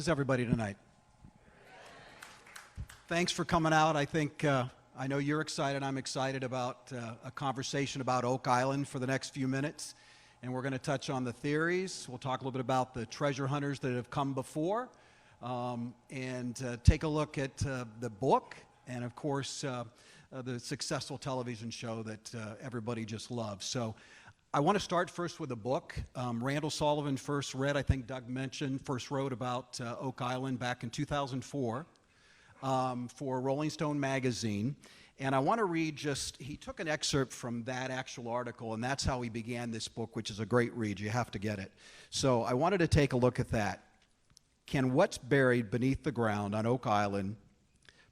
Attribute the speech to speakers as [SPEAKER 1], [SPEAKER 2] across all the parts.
[SPEAKER 1] is everybody tonight? Thanks for coming out. I think, I know you're excited. I'm excited about a conversation about Oak Island for the next few minutes. And we're going to touch on the theories. We'll talk a little bit about the treasure hunters that have come before. And take a look at the book. And of course, the successful television show that everybody just loves. So I want to start first with the book. Randall Sullivan first read, I think Doug mentioned, first wrote about Oak Island back in 2004 for Rolling Stone magazine. And I want to read he took an excerpt from that actual article, and that's how he began this book, which is a great read. You have to get it. So I wanted to take a look at that. Can what's buried beneath the ground on Oak Island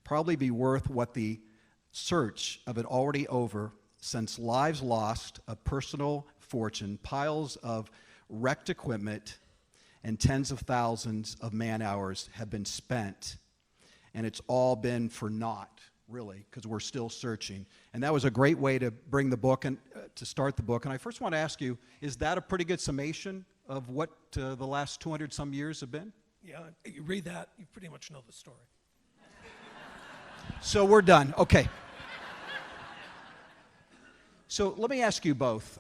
[SPEAKER 1] probably be worth what the search of it already over, since lives lost, a personal fortune, piles of wrecked equipment, and tens of thousands of man-hours have been spent, and it's all been for naught, really, because we're still searching. And that was a great way to bring the book and to start the book. And I first want to ask you, is that a pretty good summation of what the last 200-some years have been?
[SPEAKER 2] Yeah, you read that, you pretty much know the story.
[SPEAKER 1] So we're done. Okay. So let me ask you both.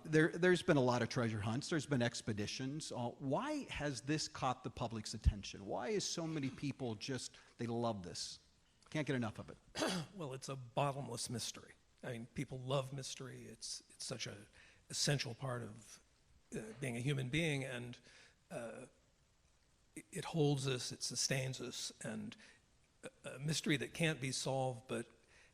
[SPEAKER 1] There's been a lot of treasure hunts. There's been expeditions. Why has this caught the public's attention? Why is so many people they love this? Can't get enough of it.
[SPEAKER 2] Well, it's a bottomless mystery. I mean, people love mystery. It's such an essential part of being a human being, and it holds us, it sustains us, and a mystery that can't be solved but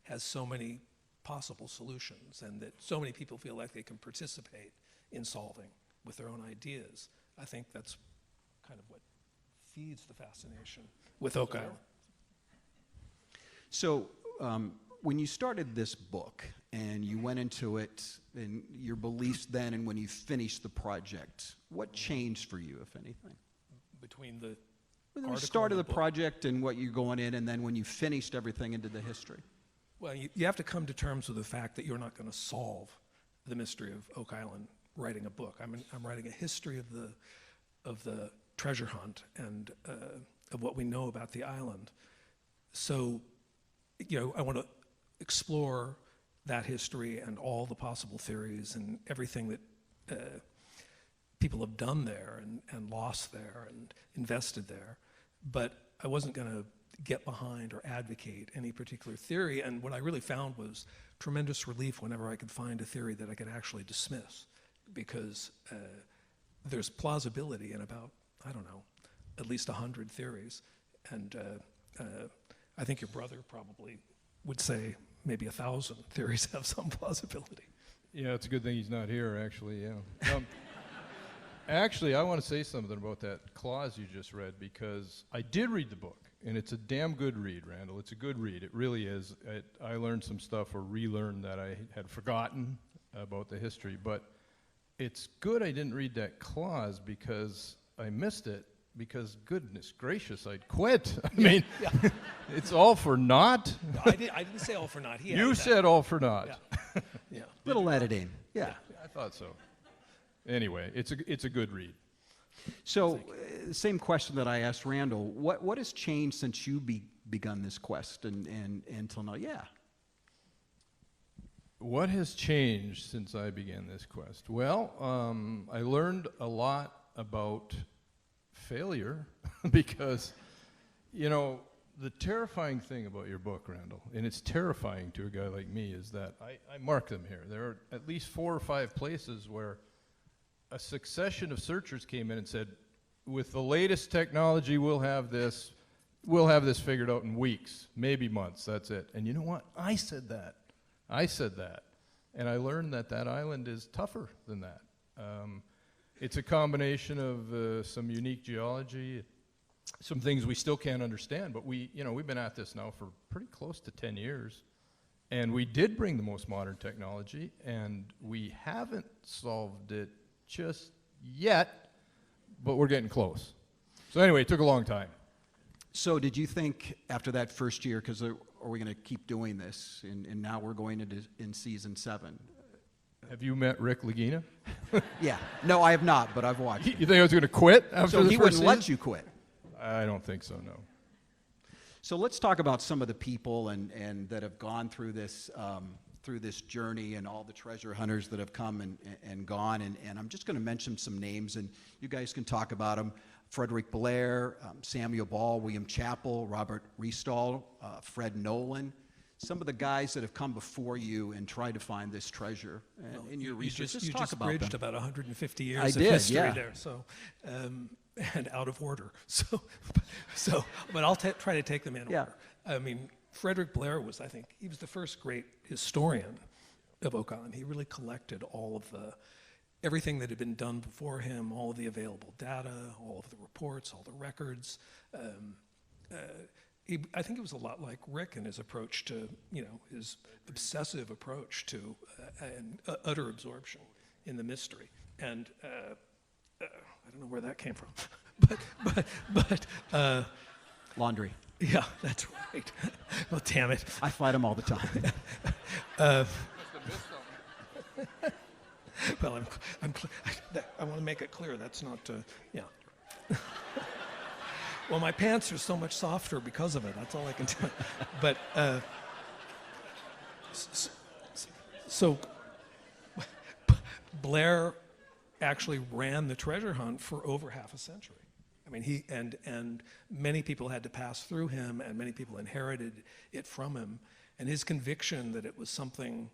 [SPEAKER 2] has so many possible solutions, and that so many people feel like they can participate in solving with their own ideas. I think that's kind of what feeds the fascination with Oak Island.
[SPEAKER 1] So when you started this book and you went into it and your beliefs then and when you finished the project, what changed for you, if anything?
[SPEAKER 2] Between the
[SPEAKER 1] When you started the project and what you're going in, and then when you finished everything into the history.
[SPEAKER 2] Well, you have to come to terms with the fact that you're not going to solve the mystery of Oak Island writing a book. I'm writing a history of the treasure hunt and of what we know about the island. So, I want to explore that history and all the possible theories and everything that people have done there and lost there and invested there. But I wasn't going to get behind or advocate any particular theory, and what I really found was tremendous relief whenever I could find a theory that I could actually dismiss, because there's plausibility in about, I don't know, at least 100 theories, and I think your brother probably would say maybe 1,000 theories have some plausibility.
[SPEAKER 3] Yeah, it's a good thing he's not here, actually, yeah. Actually, I want to say something about that clause you just read, because I did read the book, and it's a damn good read, Randall. It's a good read. It really is. I learned some stuff or relearned that I had forgotten about the history, but it's good I didn't read that clause because I missed it, because goodness gracious, I'd quit. I mean, it's all for naught.
[SPEAKER 2] No, I didn't say all for naught.
[SPEAKER 3] You said all for naught.
[SPEAKER 2] Yeah. Yeah.
[SPEAKER 1] Little editing. Yeah.
[SPEAKER 3] I thought so. Anyway, it's a good read.
[SPEAKER 1] So, same question that I asked Randall. What has changed since you begun this quest and until now? Yeah.
[SPEAKER 3] What has changed since I began this quest? Well, I learned a lot about failure because, the terrifying thing about your book, Randall, and it's terrifying to a guy like me, is that I mark them here. There are at least 4 or 5 places where a succession of searchers came in and said, with the latest technology, we'll have this figured out in weeks, maybe months, that's it. And you know what? I said that. And I learned that island is tougher than that. It's a combination of some unique geology, some things we still can't understand, but we've been at this now for pretty close to 10 years. And we did bring the most modern technology, and we haven't solved it just yet, but we're getting close. So anyway, it took a long time.
[SPEAKER 1] So did you think after that first year, because are we going to keep doing this, and now we're going into season 7?
[SPEAKER 3] Have you met Rick Lagina?
[SPEAKER 1] Yeah. No, I have not, but I've watched.
[SPEAKER 3] You think I was going to quit after
[SPEAKER 1] so
[SPEAKER 3] the
[SPEAKER 1] he
[SPEAKER 3] first
[SPEAKER 1] wouldn't let
[SPEAKER 3] season?
[SPEAKER 1] you quit.
[SPEAKER 3] I don't think so, no.
[SPEAKER 1] So let's talk about some of the people and that have gone through this journey, and all the treasure hunters that have come and gone. And I'm just going to mention some names, and you guys can talk about them. Frederick Blair, Samuel Ball, William Chappell, Robert Riestall, Fred Nolan. Some of the guys that have come before you and tried to find this treasure in your research.
[SPEAKER 2] You
[SPEAKER 1] talk
[SPEAKER 2] just
[SPEAKER 1] about
[SPEAKER 2] bridged
[SPEAKER 1] them.
[SPEAKER 2] about 150 years
[SPEAKER 1] I
[SPEAKER 2] of
[SPEAKER 1] did,
[SPEAKER 2] history
[SPEAKER 1] yeah.
[SPEAKER 2] there. So, and out of order. But I'll try to take them in
[SPEAKER 1] Yeah.
[SPEAKER 2] order. I mean, Frederick Blair was, I think, he was the first great historian of Oak Island. He really collected all of everything that had been done before him, all of the available data, all of the reports, all the records. I think it was a lot like Rick in his approach to, his obsessive approach to utter absorption in the mystery. And I don't know where that came from, but
[SPEAKER 1] Laundry.
[SPEAKER 2] yeah, that's right. Well, damn it.
[SPEAKER 1] I fight them all the time.
[SPEAKER 2] Well, I want to make it clear that's not, yeah. Well, my pants are so much softer because of it. That's all I can tell you. But, so Blair actually ran the treasure hunt for over half a century. I mean, he and many people had to pass through him, and many people inherited it from him. And his conviction that it was something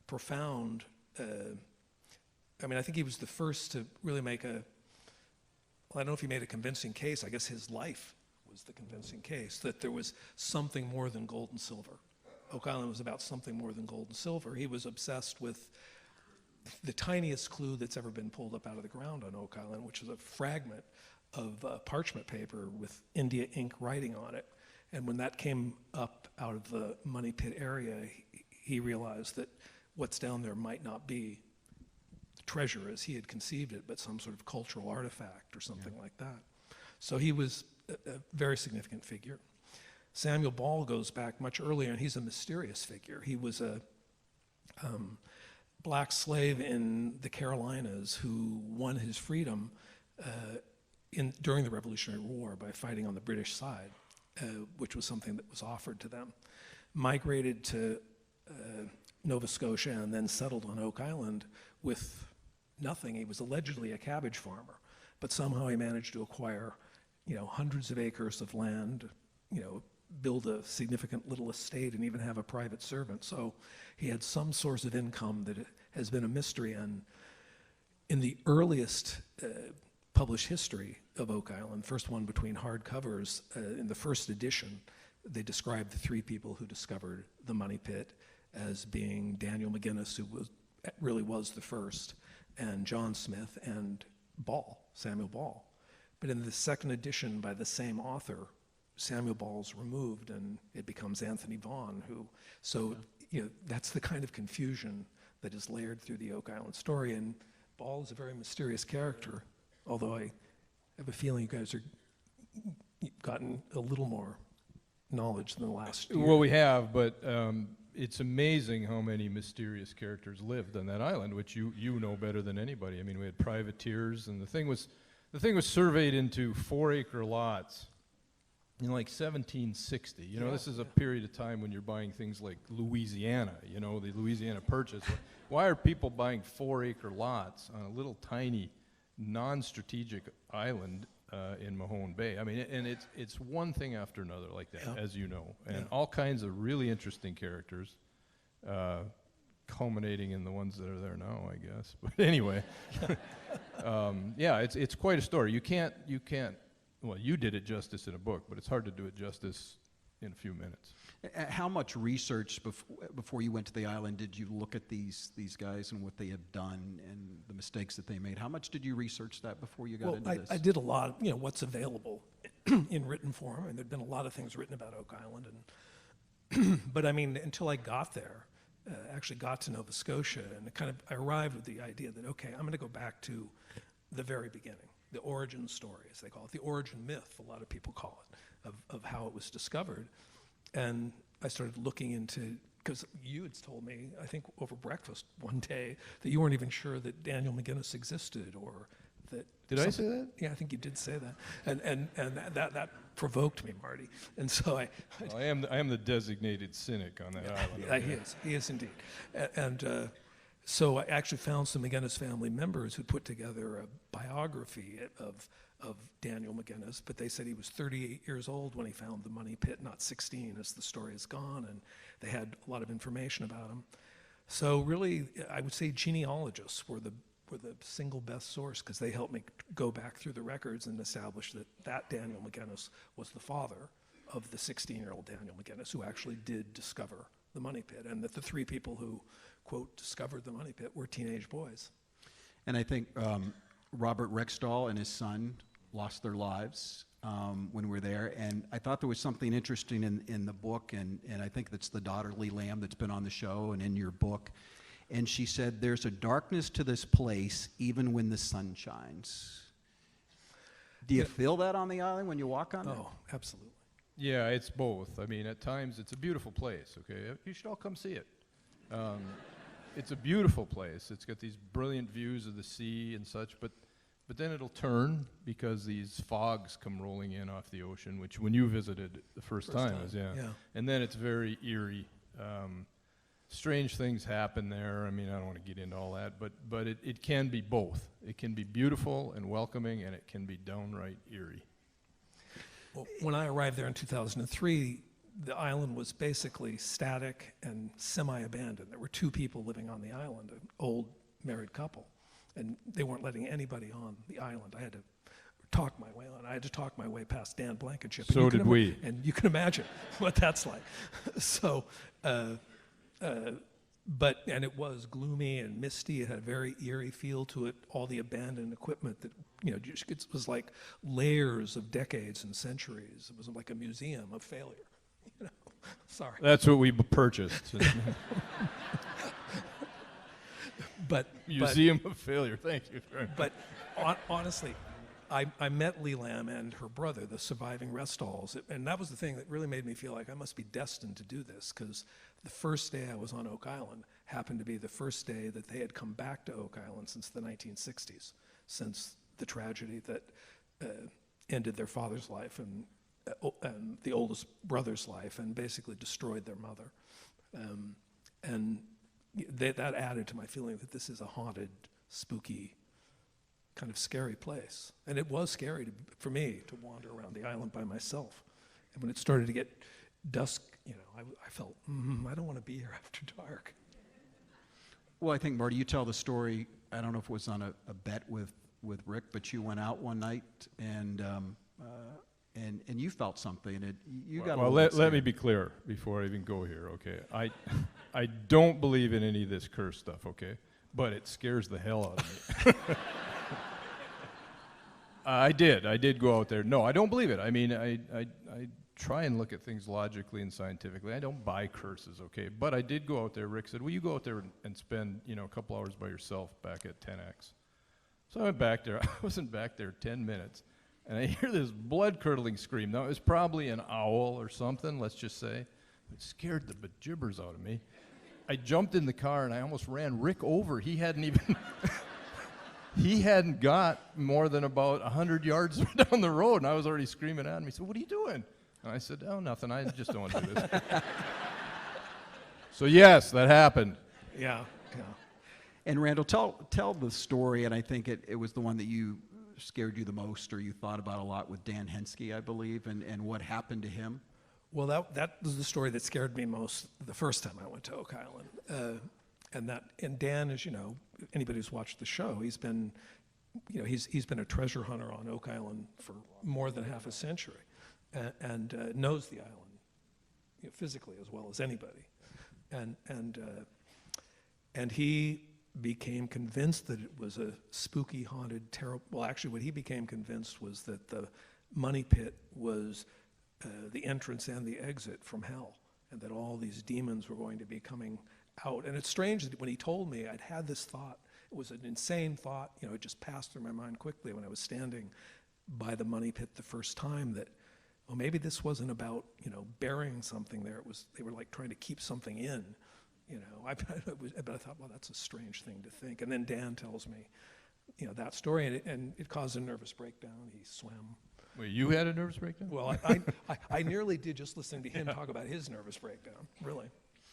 [SPEAKER 2] profound. I mean, I think he was the first to really make well, I don't know if he made a convincing case. I guess his life was the convincing case that there was something more than gold and silver. Oak Island was about something more than gold and silver. He was obsessed with the tiniest clue that's ever been pulled up out of the ground on Oak Island, which is a fragment of parchment paper with India ink writing on it. And when that came up out of the money pit area, he realized that what's down there might not be treasure as he had conceived it, but some sort of cultural artifact or something like that. So he was a very significant figure. Samuel Ball goes back much earlier, and he's a mysterious figure. He was a black slave in the Carolinas who won his freedom during the Revolutionary War by fighting on the British side, which was something that was offered to them. Migrated to Nova Scotia and then settled on Oak Island with nothing. He was allegedly a cabbage farmer, but somehow he managed to acquire, hundreds of acres of land, build a significant little estate, and even have a private servant. So he had some source of income that has been a mystery. And in the earliest published history of Oak Island, first one between hardcovers, in the first edition, they described the three people who discovered the money pit as being Daniel McGinnis, who really was the first, and John Smith and Samuel Ball. But in the second edition by the same author, Samuel Ball's removed and it becomes Anthony Vaughan, that's the kind of confusion that is layered through the Oak Island story. And Ball is a very mysterious character, although I have a feeling you guys you've gotten a little more knowledge than the last year.
[SPEAKER 3] Well, we have, but it's amazing how many mysterious characters lived on that island, which you know better than anybody. I mean, we had privateers, and the thing was surveyed into 4-acre lots in like 1760. This is a period of time when you're buying things like Louisiana, the Louisiana Purchase. Why are people buying 4-acre lots on a little tiny, non-strategic island in Mahone Bay? I mean, and it's one thing after another like that, as you know, and all kinds of really interesting characters, culminating in the ones that are there now, I guess. But anyway, it's quite a story. You can't. Well, you did it justice in a book, but it's hard to do it justice in a few minutes.
[SPEAKER 1] How much research before you went to the island did you look at these guys and what they had done and the mistakes that they made? How much did you research that before you got into this?
[SPEAKER 2] I did a lot of, what's available in written form, and there'd been a lot of things written about Oak Island. But I mean, until I got there, actually got to Nova Scotia, and I arrived with the idea that, okay, I'm going to go back to the very beginning, the origin story, as they call it, the origin myth, a lot of people call it, of how it was discovered. And I started looking into, because you had told me, I think over breakfast one day, that you weren't even sure that Daniel McGinnis existed, or that
[SPEAKER 3] I say that?
[SPEAKER 2] Yeah, I think you did say that, and that provoked me, Marty. And so
[SPEAKER 3] Well, I am the designated cynic on that island.
[SPEAKER 2] yeah, he is indeed, and so I actually found some McGinnis family members who put together a biography of Daniel McGinnis, but they said he was 38 years old when he found the money pit, not 16, as the story has gone, and they had a lot of information about him. So really, I would say genealogists were the single best source, because they helped me go back through the records and establish that Daniel McGinnis was the father of the 16-year-old Daniel McGinnis, who actually did discover the money pit, and that the three people who, quote, discovered the money pit were teenage boys.
[SPEAKER 1] And I think Robert Rexdahl and his son lost their lives when we were there. And I thought there was something interesting in the book, and I think that's the daughter, Lee Lamb, that's been on the show and in your book. And she said, there's a darkness to this place even when the sun shines. Do you feel that on the island when you walk on it?
[SPEAKER 2] Oh, absolutely.
[SPEAKER 3] Yeah, it's both. I mean, at times it's a beautiful place, okay? You should all come see it. It's a beautiful place. It's got these brilliant views of the sea and such, but then it'll turn because these fogs come rolling in off the ocean, which when you visited the first time was, yeah. And then it's very eerie. Strange things happen there. I mean, I don't want to get into all that, but it can be both. It can be beautiful and welcoming, and it can be downright eerie.
[SPEAKER 2] Well, when I arrived there in 2003, the island was basically static and semi-abandoned. There were two people living on the island, an old married couple, and they weren't letting anybody on the island. I had to talk my way on. I had to talk my way past Dan Blankenship.
[SPEAKER 3] So did we.
[SPEAKER 2] And you can imagine what that's like. So, and it was gloomy and misty. It had a very eerie feel to it. All the abandoned equipment that, it was like layers of decades and centuries. It was like a museum of failure. Sorry.
[SPEAKER 3] That's what we purchased. Museum of failure. Thank you.
[SPEAKER 2] But honestly, I met Lee Lamb and her brother, the surviving Restalls, and that was the thing that really made me feel like I must be destined to do this, because the first day I was on Oak Island happened to be the first day that they had come back to Oak Island since the 1960s, since the tragedy that ended their father's life and the oldest brother's life and basically destroyed their mother. And that added to my feeling that this is a haunted, spooky, kind of scary place. And it was scary for me to wander around the island by myself. And when it started to get dusk, I felt, I don't want to be here after dark.
[SPEAKER 1] Well, I think, Marty, you tell the story, I don't know if it was on a bet with Rick, but you went out one night and you felt something.
[SPEAKER 3] Let me be clear before I even go here, okay? I don't believe in any of this curse stuff, okay? But it scares the hell out of me. I did go out there. No, I don't believe it. I mean, I try and look at things logically and scientifically. I don't buy curses, okay? But I did go out there. Rick said, will you go out there and spend, a couple hours by yourself back at 10X? So I went back there. I wasn't back there 10 minutes. And I hear this blood-curdling scream. Now, it was probably an owl or something, let's just say. It scared the bejibbers out of me. I jumped in the car, and I almost ran Rick over. He hadn't even... He hadn't got more than about 100 yards down the road, and I was already screaming at him. He said, what are you doing? And I said, oh, nothing. I just don't want to do this. So, yes, that happened.
[SPEAKER 2] Yeah.
[SPEAKER 1] And Randall, tell the story, and I think it was the one that you scared you the most, or you thought about a lot, with Dan Henske, I believe, and what happened to him.
[SPEAKER 2] Well, that was the story that scared me most the first time I went to Oak Island. And Dan, as you know, anybody who's watched the show, he's been a treasure hunter on Oak Island for more than half a century, and knows the island physically as well as anybody, and he became convinced that it was a spooky, haunted, terrible. Well, actually, what he became convinced was that the money pit was the entrance and the exit from hell, and that all these demons were going to be coming out. And it's strange that when he told me, I'd had this thought. It was an insane thought. It just passed through my mind quickly when I was standing by the money pit the first time, that, well, maybe this wasn't about, burying something there. They were like trying to keep something in, but I thought, well, that's a strange thing to think. And then Dan tells me that story, and it caused a nervous breakdown. He swam.
[SPEAKER 3] Wait, you had a nervous breakdown?
[SPEAKER 2] Well, I nearly did just listening to him talk about his nervous breakdown, really.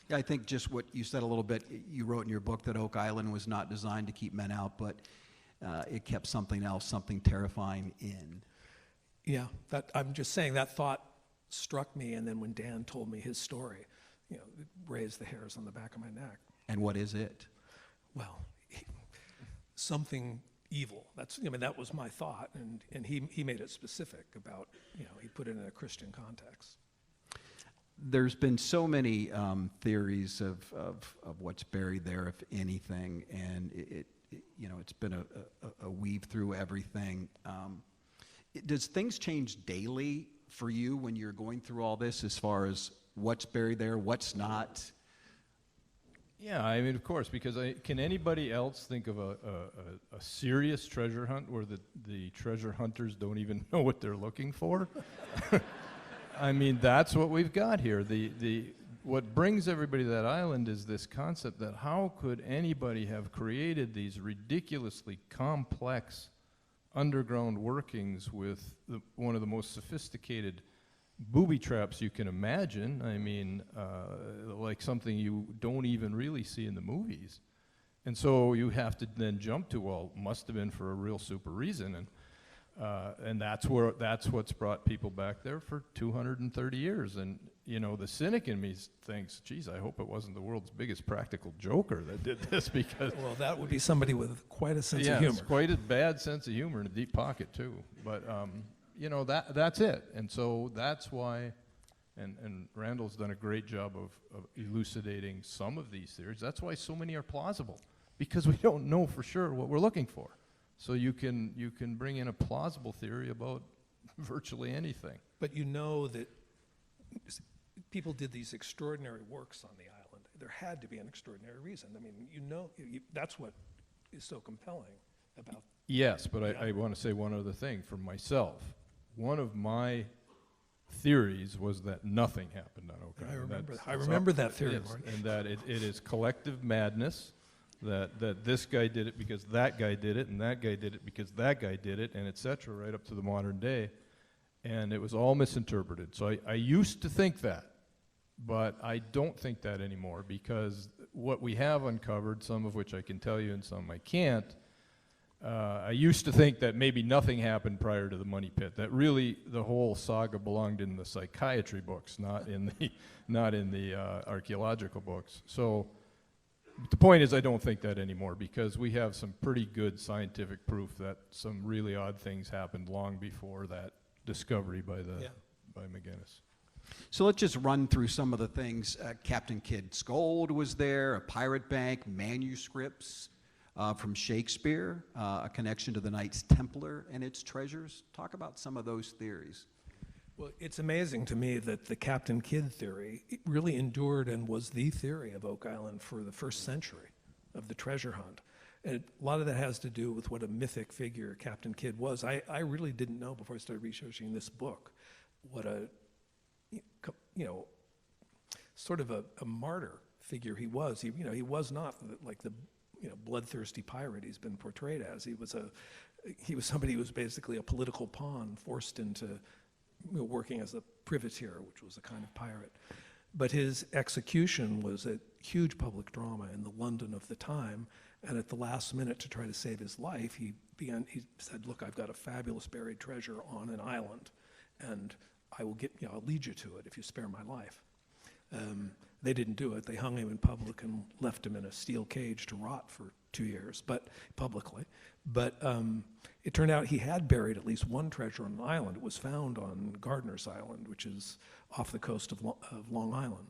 [SPEAKER 1] Yeah, I think just what you said a little bit, you wrote in your book that Oak Island was not designed to keep men out, but it kept something else, something terrifying in.
[SPEAKER 2] Yeah, I'm just saying that thought struck me, and then when Dan told me his story, it raised the hairs on the back of my neck.
[SPEAKER 1] And what is it?
[SPEAKER 2] Well, something evil. That was my thought, and he made it specific about, he put it in a Christian context.
[SPEAKER 1] There's been so many theories of what's buried there, if anything, and it's been a weave through everything. Does things change daily for you when you're going through all this, as far as what's buried there, what's not?
[SPEAKER 3] Yeah, I mean, of course, because can anybody else think of a serious treasure hunt where the treasure hunters don't even know what they're looking for? I mean, that's what we've got here. What brings everybody to that island is this concept that how could anybody have created these ridiculously complex underground workings with one of the most sophisticated booby traps you can imagine. I mean, like something you don't even really see in the movies. And so you have to then jump to, well, must have been for a real super reason. And that's what's brought people back there for 230 years. And, the cynic in me thinks, geez, I hope it wasn't the world's biggest practical joker that did this, because...
[SPEAKER 2] Well, that would be somebody with quite a sense of humor.
[SPEAKER 3] Yeah, quite a bad sense of humor and a deep pocket, too. But, that's it. And so that's why, and Randall's done a great job of elucidating some of these theories. That's why so many are plausible, because we don't know for sure what we're looking for. So you can bring in a plausible theory about virtually anything.
[SPEAKER 2] But that people did these extraordinary works on the island. There had to be an extraordinary reason. I mean, that's what is so compelling about.
[SPEAKER 3] Yes, but I want to say one other thing for myself. One of my theories was that nothing happened on Oak Island.
[SPEAKER 2] I remember that theory, Marty.
[SPEAKER 3] And that it is collective madness, that this guy did it because that guy did it, and that guy did it because that guy did it, and et cetera, right up to the modern day. And it was all misinterpreted. So I used to think that, but I don't think that anymore, because what we have uncovered, some of which I can tell you and some I can't, I used to think that maybe nothing happened prior to the money pit, that really the whole saga belonged in the psychiatry books, not in the archaeological books. So the point is, I don't think that anymore, because we have some pretty good scientific proof that some really odd things happened long before that discovery by McGinnis.
[SPEAKER 1] So let's just run through some of the things. Captain Kidd's gold was there, a pirate bank, manuscripts from Shakespeare, a connection to the Knights Templar and its treasures. Talk about some of those theories.
[SPEAKER 2] Well, it's amazing to me that the Captain Kidd theory really endured and was the theory of Oak Island for the first century of the treasure hunt. And a lot of that has to do with what a mythic figure Captain Kidd was. I really didn't know before I started researching this book what a, sort of a martyr figure he was. He was not like the bloodthirsty pirate he's been portrayed as. He was somebody who was basically a political pawn forced into working as a privateer, which was a kind of pirate. But his execution was a huge public drama in the London of the time, and at the last minute, to try to save his life, he said, look, I've got a fabulous buried treasure on an island, and I'll lead you to it if you spare my life. They didn't do it. They hung him in public and left him in a steel cage to rot for 2 years, but publicly. But it turned out he had buried at least one treasure on an island. It was found on Gardiner's Island, which is off the coast of Long Island.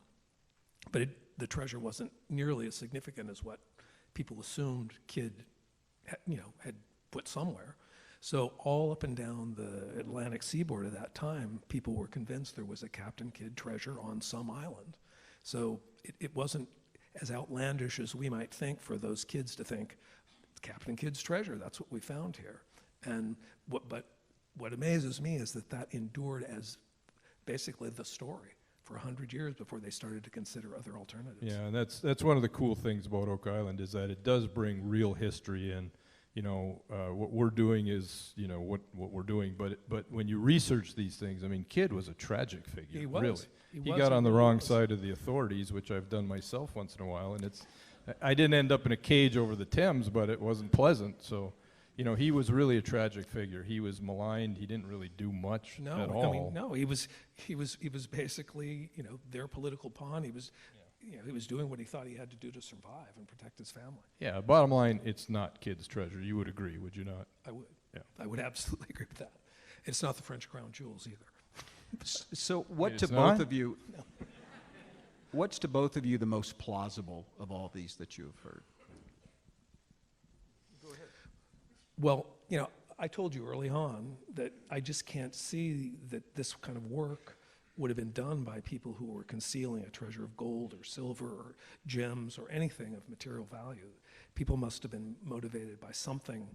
[SPEAKER 2] But the treasure wasn't nearly as significant as what people assumed Kidd had put somewhere. So all up and down the Atlantic seaboard at that time, people were convinced there was a Captain Kidd treasure on some island. So it wasn't as outlandish as we might think for those kids to think, Captain Kidd's treasure, that's what we found here. And what amazes me is that endured as basically the story for 100 years before they started to consider other alternatives.
[SPEAKER 3] Yeah, and that's one of the cool things about Oak Island, is that it does bring real history in. what we're doing is, what we're doing. But when you research these things, I mean, Kidd was a tragic figure.
[SPEAKER 2] He was.
[SPEAKER 3] Really. He
[SPEAKER 2] was,
[SPEAKER 3] got on the
[SPEAKER 2] really
[SPEAKER 3] wrong
[SPEAKER 2] was.
[SPEAKER 3] side of the authorities, which I've done myself once in a while, and I didn't end up in a cage over the Thames, but it wasn't pleasant. So, he was really a tragic figure. He was maligned. He didn't really do much at all.
[SPEAKER 2] I mean, no, he was basically, their political pawn. He was, he was doing what he thought he had to do to survive and protect his family.
[SPEAKER 3] Yeah, bottom line, it's not Kidd's treasure. You would agree, would you not?
[SPEAKER 2] I would.
[SPEAKER 3] Yeah.
[SPEAKER 2] I would absolutely agree with that. It's not the French crown jewels either.
[SPEAKER 1] So what
[SPEAKER 3] Wait,
[SPEAKER 1] to
[SPEAKER 3] it's
[SPEAKER 1] both
[SPEAKER 3] not?
[SPEAKER 1] of you, what's to both of you the most plausible of all these that you have heard?
[SPEAKER 2] Well, I told you early on that I just can't see that this kind of work would have been done by people who were concealing a treasure of gold or silver or gems or anything of material value. People must have been motivated by something,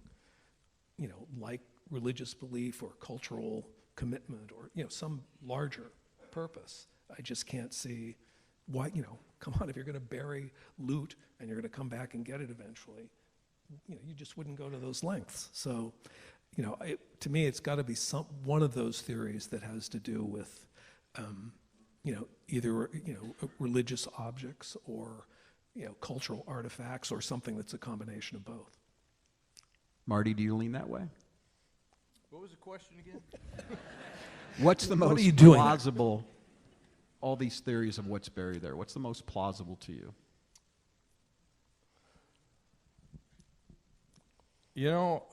[SPEAKER 2] like religious belief or cultural commitment or, some larger purpose. I just can't see why, come on, if you're going to bury loot and you're going to come back and get it eventually, you just wouldn't go to those lengths. So, to me, it's got to be one of those theories that has to do with, either religious objects or cultural artifacts or something that's a combination of both.
[SPEAKER 1] Marty, do you lean that way?
[SPEAKER 3] What was the question again?
[SPEAKER 1] What's the
[SPEAKER 2] What are
[SPEAKER 1] most
[SPEAKER 2] you doing there?
[SPEAKER 1] plausible, all these theories of what's buried there, what's the most plausible to you?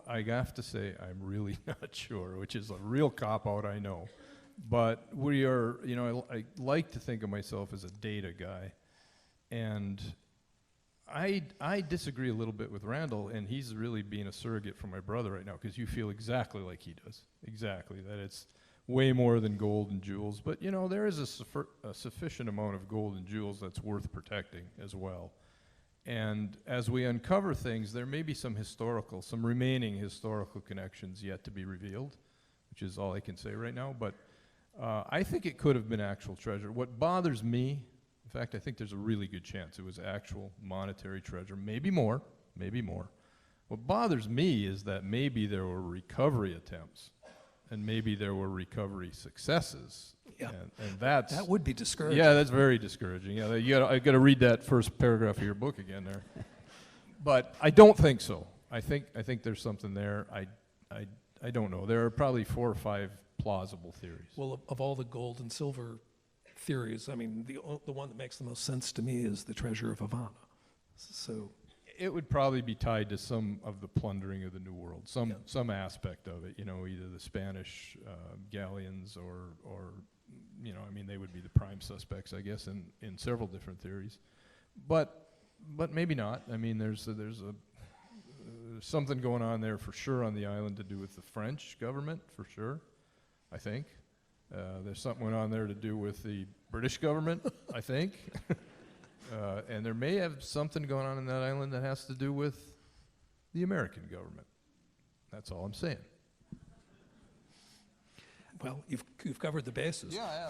[SPEAKER 3] I have to say I'm really not sure, which is a real cop-out, I know. But we are, I like to think of myself as a data guy. And I disagree a little bit with Randall, and he's really being a surrogate for my brother right now, because you feel exactly like he does. Exactly, that it's way more than gold and jewels. But, there is a sufficient amount of gold and jewels that's worth protecting as well. And as we uncover things, there may be some remaining historical connections yet to be revealed, which is all I can say right now. But I think it could have been actual treasure. What bothers me, in fact, I think there's a really good chance it was actual monetary treasure, maybe more. What bothers me is that maybe there were recovery attempts, and maybe there were recovery successes.
[SPEAKER 2] Yeah.
[SPEAKER 3] And that
[SPEAKER 2] would be discouraging.
[SPEAKER 3] Yeah, that's very discouraging. Yeah, I got to read that first paragraph of your book again there. But I don't think so. I think there's something there. I don't know. There are probably 4 or 5 plausible theories.
[SPEAKER 2] Well, of all the gold and silver theories, I mean, the one that makes the most sense to me is the treasure of Havana. So
[SPEAKER 3] it would probably be tied to some of the plundering of the New World, some aspect of it. Either the Spanish galleons or they would be the prime suspects, I guess, in several different theories. But maybe not. I mean, there's something going on there for sure on the island to do with the French government, for sure, I think. There's something going on there to do with the British government, I think. And there may have something going on in that island that has to do with the American government. That's all I'm saying.
[SPEAKER 2] Well, you've covered the bases.
[SPEAKER 3] Yeah.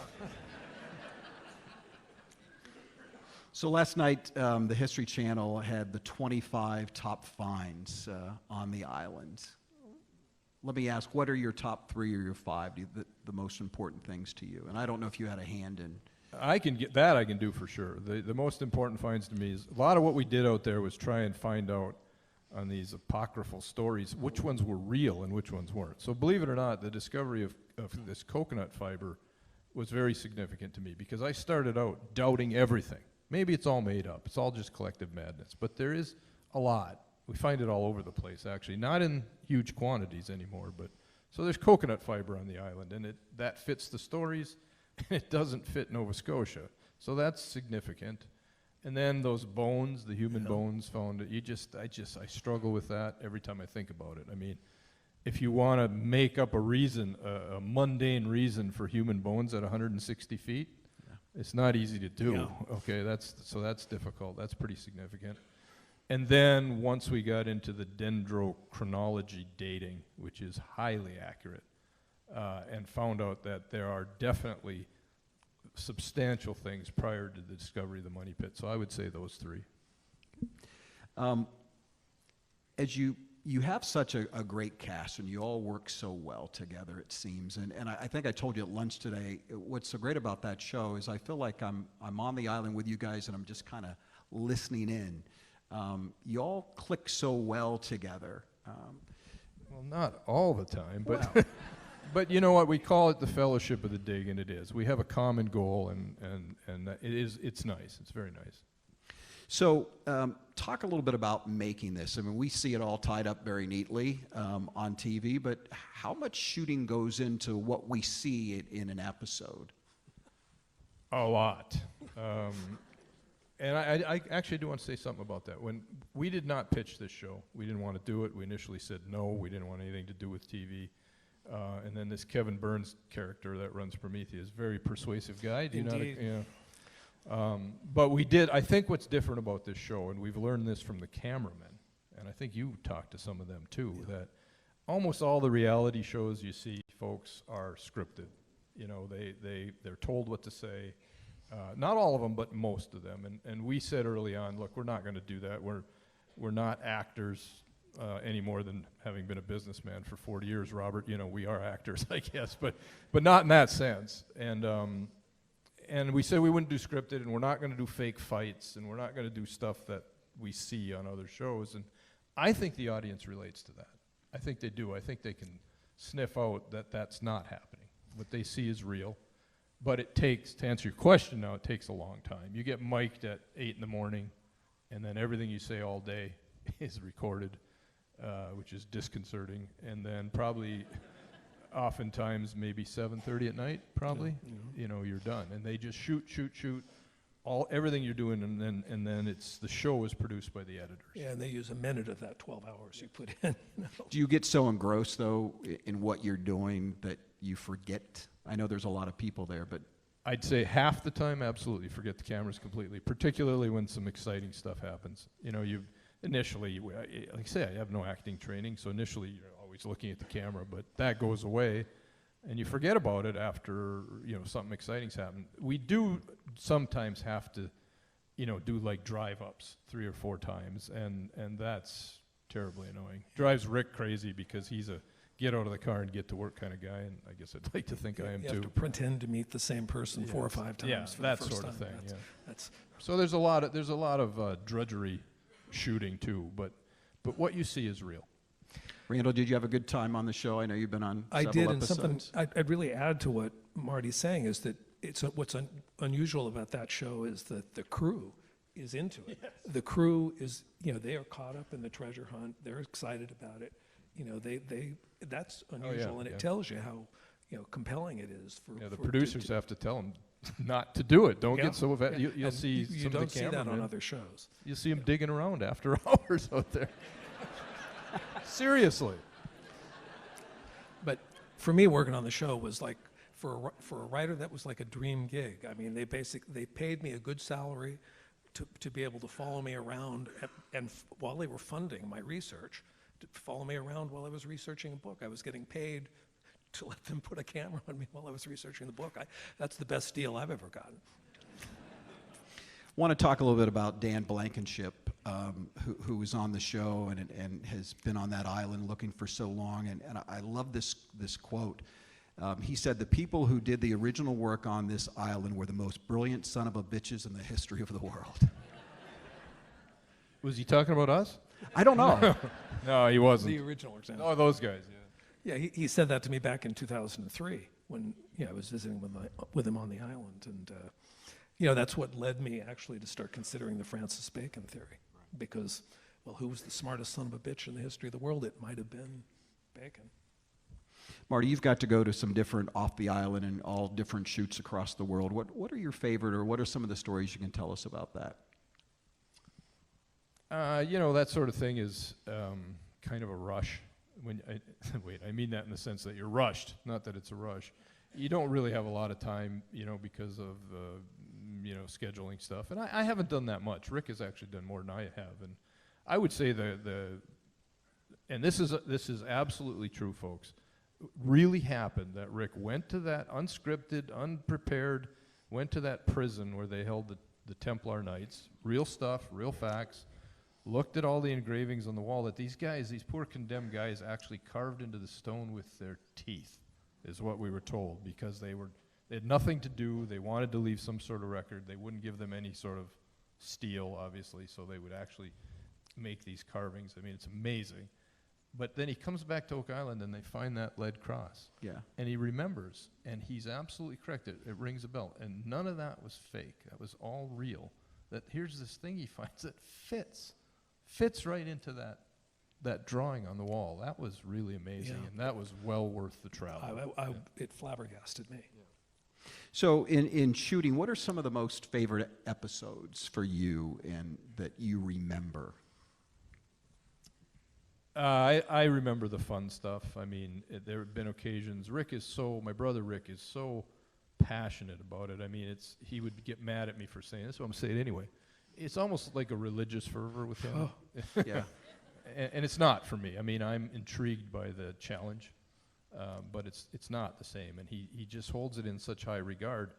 [SPEAKER 1] So last night, the History Channel had the 25 top finds on the island. Let me ask, what are your top 3 or your 5, the most important things to you? And I don't know if you had a hand in.
[SPEAKER 3] I can get that. I can do for sure. The most important finds to me is a lot of what we did out there was try and find out on these apocryphal stories which ones were real and which ones weren't. So believe it or not, the discovery of this coconut fiber was very significant to me, because I started out doubting everything. Maybe it's all made up. It's all just collective madness. But there is a lot. We find it all over the place, actually. Not in huge quantities anymore, but so there's coconut fiber on the island, and that fits the stories. It doesn't fit Nova Scotia. So that's significant. And then those bones, the human bones found, I struggle with that every time I think about it. I mean, if you want to make up a reason, a mundane reason for human bones at 160 feet, it's not easy to do.
[SPEAKER 2] Yeah.
[SPEAKER 3] Okay, that's difficult. That's pretty significant. And then once we got into the dendrochronology dating, which is highly accurate, and found out that there are definitely substantial things prior to the discovery of the money pit. So I would say those 3.
[SPEAKER 1] As you you have such a great cast, and you all work so well together, it seems. And I think I told you at lunch today, what's so great about that show is I feel like I'm on the island with you guys, and I'm just kind of listening in. You all click so well together.
[SPEAKER 3] Well, not all the time, but but you know what? We call it the fellowship of the dig, and it is. We have a common goal, and it's nice. It's very nice.
[SPEAKER 1] So talk a little bit about making this. I mean, we see it all tied up very neatly on TV, but how much shooting goes into what we see in an episode?
[SPEAKER 3] A lot. And I actually do want to say something about that. When we did not pitch this show, we didn't want to do it. We initially said no, we didn't want anything to do with TV. And then this Kevin Burns character that runs Prometheus, very persuasive guy. Do you
[SPEAKER 2] Indeed.
[SPEAKER 3] But we did, I think what's different about this show, and we've learned this from the cameramen, and I think you talked to some of them too, that almost all the reality shows you see, folks, are scripted. You know, they're told what to say. Not all of them, but most of them. And we said early on, look, we're not going to do that. We're not actors any more than having been a businessman for 40 years, Robert. You know, we are actors, I guess, but not in that sense. And we said we wouldn't do scripted, and we're not going to do fake fights, and we're not going to do stuff that we see on other shows. And I think the audience relates to that. I think they do. I think they can sniff out that that's not happening. What they see is real. But it takes, to answer your question now, it takes a long time. You get mic'd at 8 in the morning, and then everything you say all day is recorded, which is disconcerting. And then probably, oftentimes, maybe 7:30 at night, probably, you know, you're done. And they just shoot, everything you're doing, and then it's, the show is produced by the editors.
[SPEAKER 2] Yeah, and they use a minute of that 12 hours you put in. You know?
[SPEAKER 1] Do you get so engrossed, though, in what you're doing that you forget? I know there's a lot of people there, but...
[SPEAKER 3] I'd say half the time, absolutely, forget the cameras completely, particularly when some exciting stuff happens. You know, initially, like I say, I have no acting training, so initially you're always looking at the camera, but that goes away, and you forget about it after, you know, something exciting's happened. We do sometimes have to, you know, do like drive-ups 3 or 4 times, and that's terribly annoying. Drives Rick crazy because he's a get out of the car and get to work kind of guy, and I guess I'd like to think I am
[SPEAKER 2] You
[SPEAKER 3] too.
[SPEAKER 2] have to pretend to meet the same person 4 or 5 times.
[SPEAKER 3] Yeah,
[SPEAKER 2] for
[SPEAKER 3] that
[SPEAKER 2] the first
[SPEAKER 3] sort of
[SPEAKER 2] time.
[SPEAKER 3] thing.
[SPEAKER 2] That's
[SPEAKER 3] So there's a lot of drudgery shooting too, but what you see is real.
[SPEAKER 1] Randall, did you have a good time on the show? I know you've been on
[SPEAKER 2] I
[SPEAKER 1] several
[SPEAKER 2] did,
[SPEAKER 1] episodes.
[SPEAKER 2] and something I'd really add to what Marty's saying is that what's unusual about that show is that the crew is into it. Yes. The crew is, you know, they are caught up in the treasure hunt. They're excited about it. You know, that's unusual, and it tells you how, you know, compelling it is for.
[SPEAKER 3] Yeah, the
[SPEAKER 2] for
[SPEAKER 3] producers have to tell them not to do it. Don't
[SPEAKER 2] Yeah.
[SPEAKER 3] get so you'll
[SPEAKER 2] And
[SPEAKER 3] see
[SPEAKER 2] you
[SPEAKER 3] some
[SPEAKER 2] don't
[SPEAKER 3] of the
[SPEAKER 2] see that on
[SPEAKER 3] cameramen.
[SPEAKER 2] other shows.
[SPEAKER 3] You'll see them digging around after hours out there. Seriously.
[SPEAKER 2] But for me, working on the show was like, for a writer, that was like a dream gig. I mean, they paid me a good salary to be able to follow me around, and while they were funding my research, to follow me around while I was researching a book. I was getting paid to let them put a camera on me while I was researching the book. That's the best deal I've ever gotten.
[SPEAKER 1] Want to talk a little bit about Dan Blankenship, who was on the show and has been on that island looking for so long. And I love this quote. He said, "The people who did the original work on this island were the most brilliant son of a bitches in the history of the world."
[SPEAKER 3] Was he talking about us?
[SPEAKER 1] I don't know.
[SPEAKER 3] No, he wasn't.
[SPEAKER 2] The original example.
[SPEAKER 3] Oh, those guys, yeah.
[SPEAKER 2] Yeah, he said that to me back in 2003 when, you know, I was visiting with him on the island, and you know, that's what led me actually to start considering the Francis Bacon theory, because, well, who was the smartest son of a bitch in the history of the world? It might have been Bacon.
[SPEAKER 1] Marty, you've got to go to some different off the island and all different shoots across the world. What are your favorite, or what are some of the stories you can tell us about that?
[SPEAKER 3] You know, that sort of thing is kind of a rush. I mean that in the sense that you're rushed, not that it's a rush. You don't really have a lot of time, you know, because of, you know, scheduling stuff. And I haven't done that much. Rick has actually done more than I have. And I would say and this is absolutely true, folks, really happened that Rick went to that unscripted, unprepared, went to that prison where they held the Templar Knights, real stuff, real facts, looked at all the engravings on the wall that these guys, these poor condemned guys, actually carved into the stone with their teeth, is what we were told, because they had nothing to do. They wanted to leave some sort of record. They wouldn't give them any sort of steel, obviously, so they would actually make these carvings. I mean, it's amazing. But then he comes back to Oak Island, and they find that lead cross.
[SPEAKER 1] Yeah.
[SPEAKER 3] And he remembers, and he's absolutely correct. It rings a bell. And none of that was fake. That was all real. That here's this thing he finds that fits right into that drawing on the wall. That was really amazing,
[SPEAKER 2] Yeah.
[SPEAKER 3] and that was well worth the travel.
[SPEAKER 2] It flabbergasted me.
[SPEAKER 1] So in shooting, what are some of the most favorite episodes for you and that you remember?
[SPEAKER 3] I remember the fun stuff. I mean, there have been occasions. My brother Rick is so passionate about it. I mean, he would get mad at me for saying this, so I'm saying it anyway. It's almost like a religious fervor with him.
[SPEAKER 1] Yeah.
[SPEAKER 3] And it's not for me. I mean, I'm intrigued by the challenge, but it's not the same. And he just holds it in such high regard,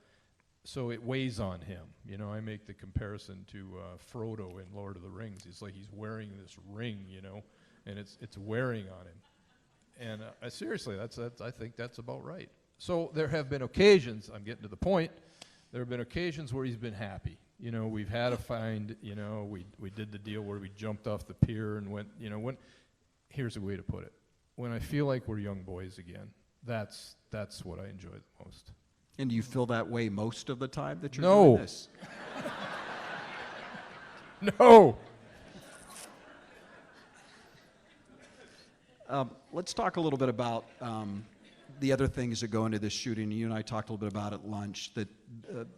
[SPEAKER 3] so it weighs on him. You know, I make the comparison to Frodo in Lord of the Rings. It's like he's wearing this ring, you know, and it's wearing on him. And seriously, I think that's about right. So there have been occasions, I'm getting to the point, there have been occasions where he's been happy. You know, we've had a find, you know, we did the deal where we jumped off the pier and went, you know, here's a way to put it. When I feel like we're young boys again, that's what I enjoy the most.
[SPEAKER 1] And do you feel that way most of the time that you're
[SPEAKER 3] No.
[SPEAKER 1] doing this?
[SPEAKER 3] No!
[SPEAKER 1] Let's talk a little bit about the other things that go into this shooting. You and I talked a little bit about at lunch, that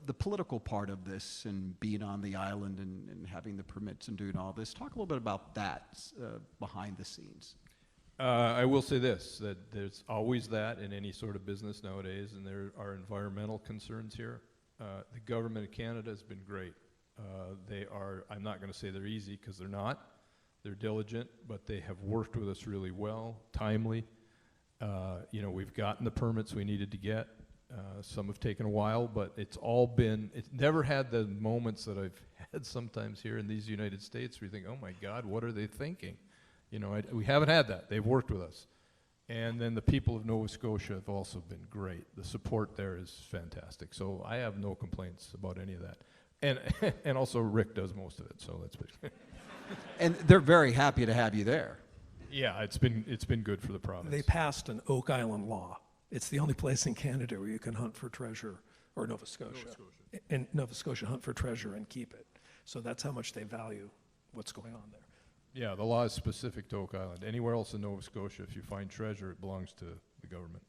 [SPEAKER 1] the political part of this and being on the island and having the permits and doing all this. Talk a little bit about that behind the scenes.
[SPEAKER 3] I will say this, that there's always that in any sort of business nowadays, and there are environmental concerns here. The government of Canada has been great. I'm not going to say they're easy, because they're not. They're diligent, but they have worked with us really well, timely. You know, we've gotten the permits we needed to get. Some have taken a while, but it's never had the moments that I've had sometimes here in these United States where you think, oh my God, what are they thinking? You know, we haven't had that. They've worked with us. And then the people of Nova Scotia have also been great. The support there is fantastic. So I have no complaints about any of that. And also Rick does most of it, so that's good.
[SPEAKER 1] And they're very happy to have you there.
[SPEAKER 3] Yeah, it's been good for the province.
[SPEAKER 2] They passed an Oak Island law. It's the only place in Canada where you can hunt for treasure, or Nova Scotia. In Nova Scotia, hunt for treasure and keep it. So that's how much they value what's going on there.
[SPEAKER 3] Yeah, the law is specific to Oak Island. Anywhere else in Nova Scotia, if you find treasure, it belongs to the government.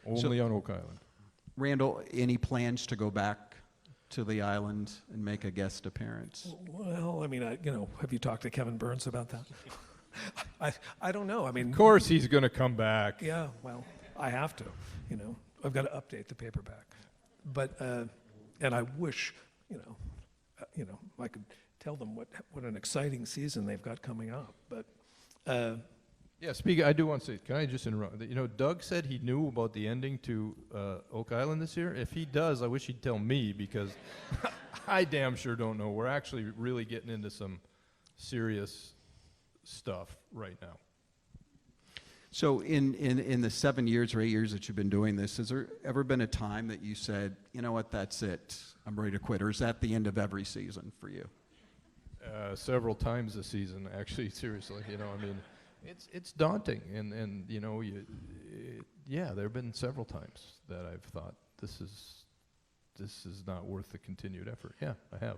[SPEAKER 3] Only on Oak Island.
[SPEAKER 1] Randall, any plans to go back to the island and make a guest appearance?
[SPEAKER 2] Well, I mean, have you talked to Kevin Burns about that? I don't know. I mean,
[SPEAKER 3] Of course he's going to come back.
[SPEAKER 2] yeah, well, I have to, you know. I've got to update the paperback. But, and I wish, I could tell them what an exciting season they've got coming up. But,
[SPEAKER 3] Yeah, I do want to say, can I just interrupt? You know, Doug said he knew about the ending to Oak Island this year. If he does, I wish he'd tell me, because I damn sure don't know. We're actually really getting into some serious stuff right now.
[SPEAKER 1] So in the 7 years or 8 years that you've been doing this, has there ever been a time that you said, you know what, that's it, I'm ready to quit? Or is that the end of every season for you?
[SPEAKER 3] Several times this season, actually, seriously. You know, I mean, it's daunting, and you know, there have been several times that I've thought this is not worth the continued effort. Yeah, I have.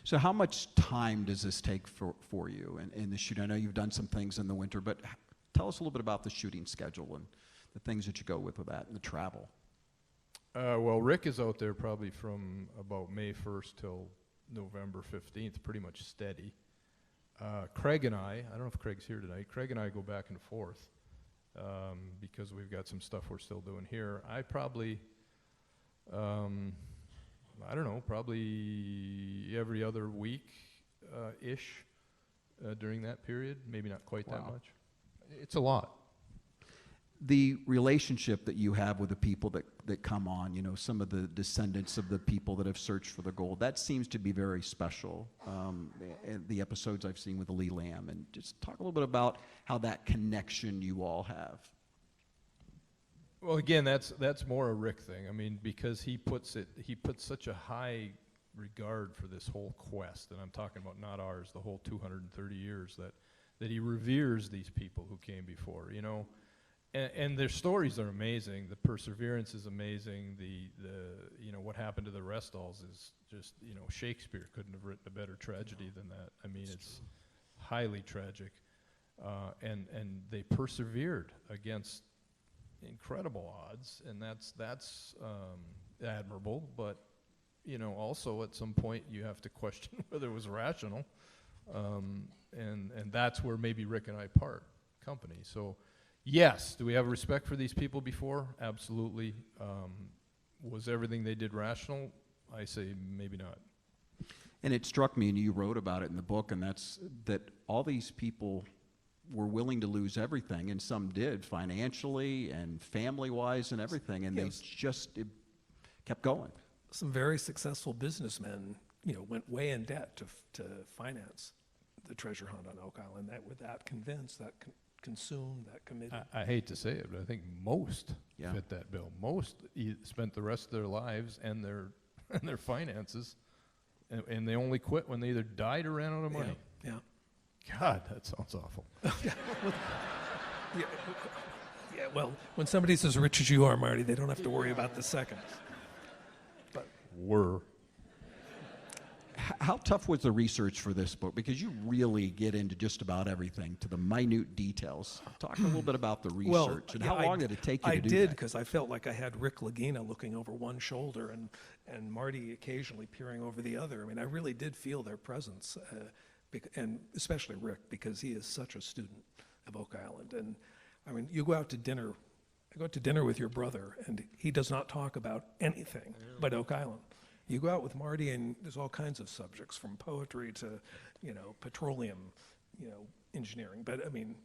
[SPEAKER 1] So how much time does this take for you in the shoot? I know you've done some things in the winter, but tell us a little bit about the shooting schedule and the things that you go with that and the travel.
[SPEAKER 3] Well, Rick is out there probably from about May 1st till November 15th, pretty much steady. Craig and I don't know if Craig's here tonight, Craig and I go back and forth because we've got some stuff we're still doing here. I probably, probably every other week-ish during that period, maybe not quite that much. It's a lot.
[SPEAKER 1] the relationship that you have with the people that come on, some of the descendants of the people that have searched for the gold, that seems to be very special. And the episodes I've seen with Lee Lamb, and just talk a little bit about how that connection you all have.
[SPEAKER 3] Well, again, that's more a Rick thing. I mean, because he puts such a high regard for this whole quest, and I'm talking about not ours, the whole 230 years, that he reveres these people who came before, and their stories are amazing. The perseverance is amazing. The what happened to the Restalls is just, Shakespeare couldn't have written a better tragedy than that. I mean, it's highly tragic, and they persevered against incredible odds, and that's admirable. But also at some point you have to question whether it was rational, and that's where maybe Rick and I part company. So yes, do we have respect for these people before? Absolutely. Was everything they did rational? I say maybe not.
[SPEAKER 1] And it struck me, and you wrote about it in the book, and that's that all these people were willing to lose everything, and some did, financially and family-wise and everything, and
[SPEAKER 2] Yes.
[SPEAKER 1] it kept going.
[SPEAKER 2] Some very successful businessmen, went way in debt to finance the treasure hunt on Oak Island. That were that convinced, that consumed, that committed.
[SPEAKER 3] I hate to say it, but I think most
[SPEAKER 1] Yeah.
[SPEAKER 3] fit that bill. Most spent the rest of their lives and their finances, and they only quit when they either died or ran out of money.
[SPEAKER 2] Yeah.
[SPEAKER 3] God, that sounds awful.
[SPEAKER 2] Yeah, well, when somebody's as rich as you are, Marty, they don't have to worry about the second. But
[SPEAKER 1] How tough was the research for this book? Because you really get into just about everything, to the minute details. Talk a little bit about the research, and how long did it take you to do that?
[SPEAKER 2] I did, because I felt like I had Rick Lagina looking over one shoulder and Marty occasionally peering over the other. I mean, I really did feel their presence, and especially Rick, because he is such a student of Oak Island. And I mean, you go out to dinner, I go out to dinner with your brother, and he does not talk about anything but Oak Island. You go out with Marty, and there's all kinds of subjects, from poetry to, petroleum, engineering. But I mean,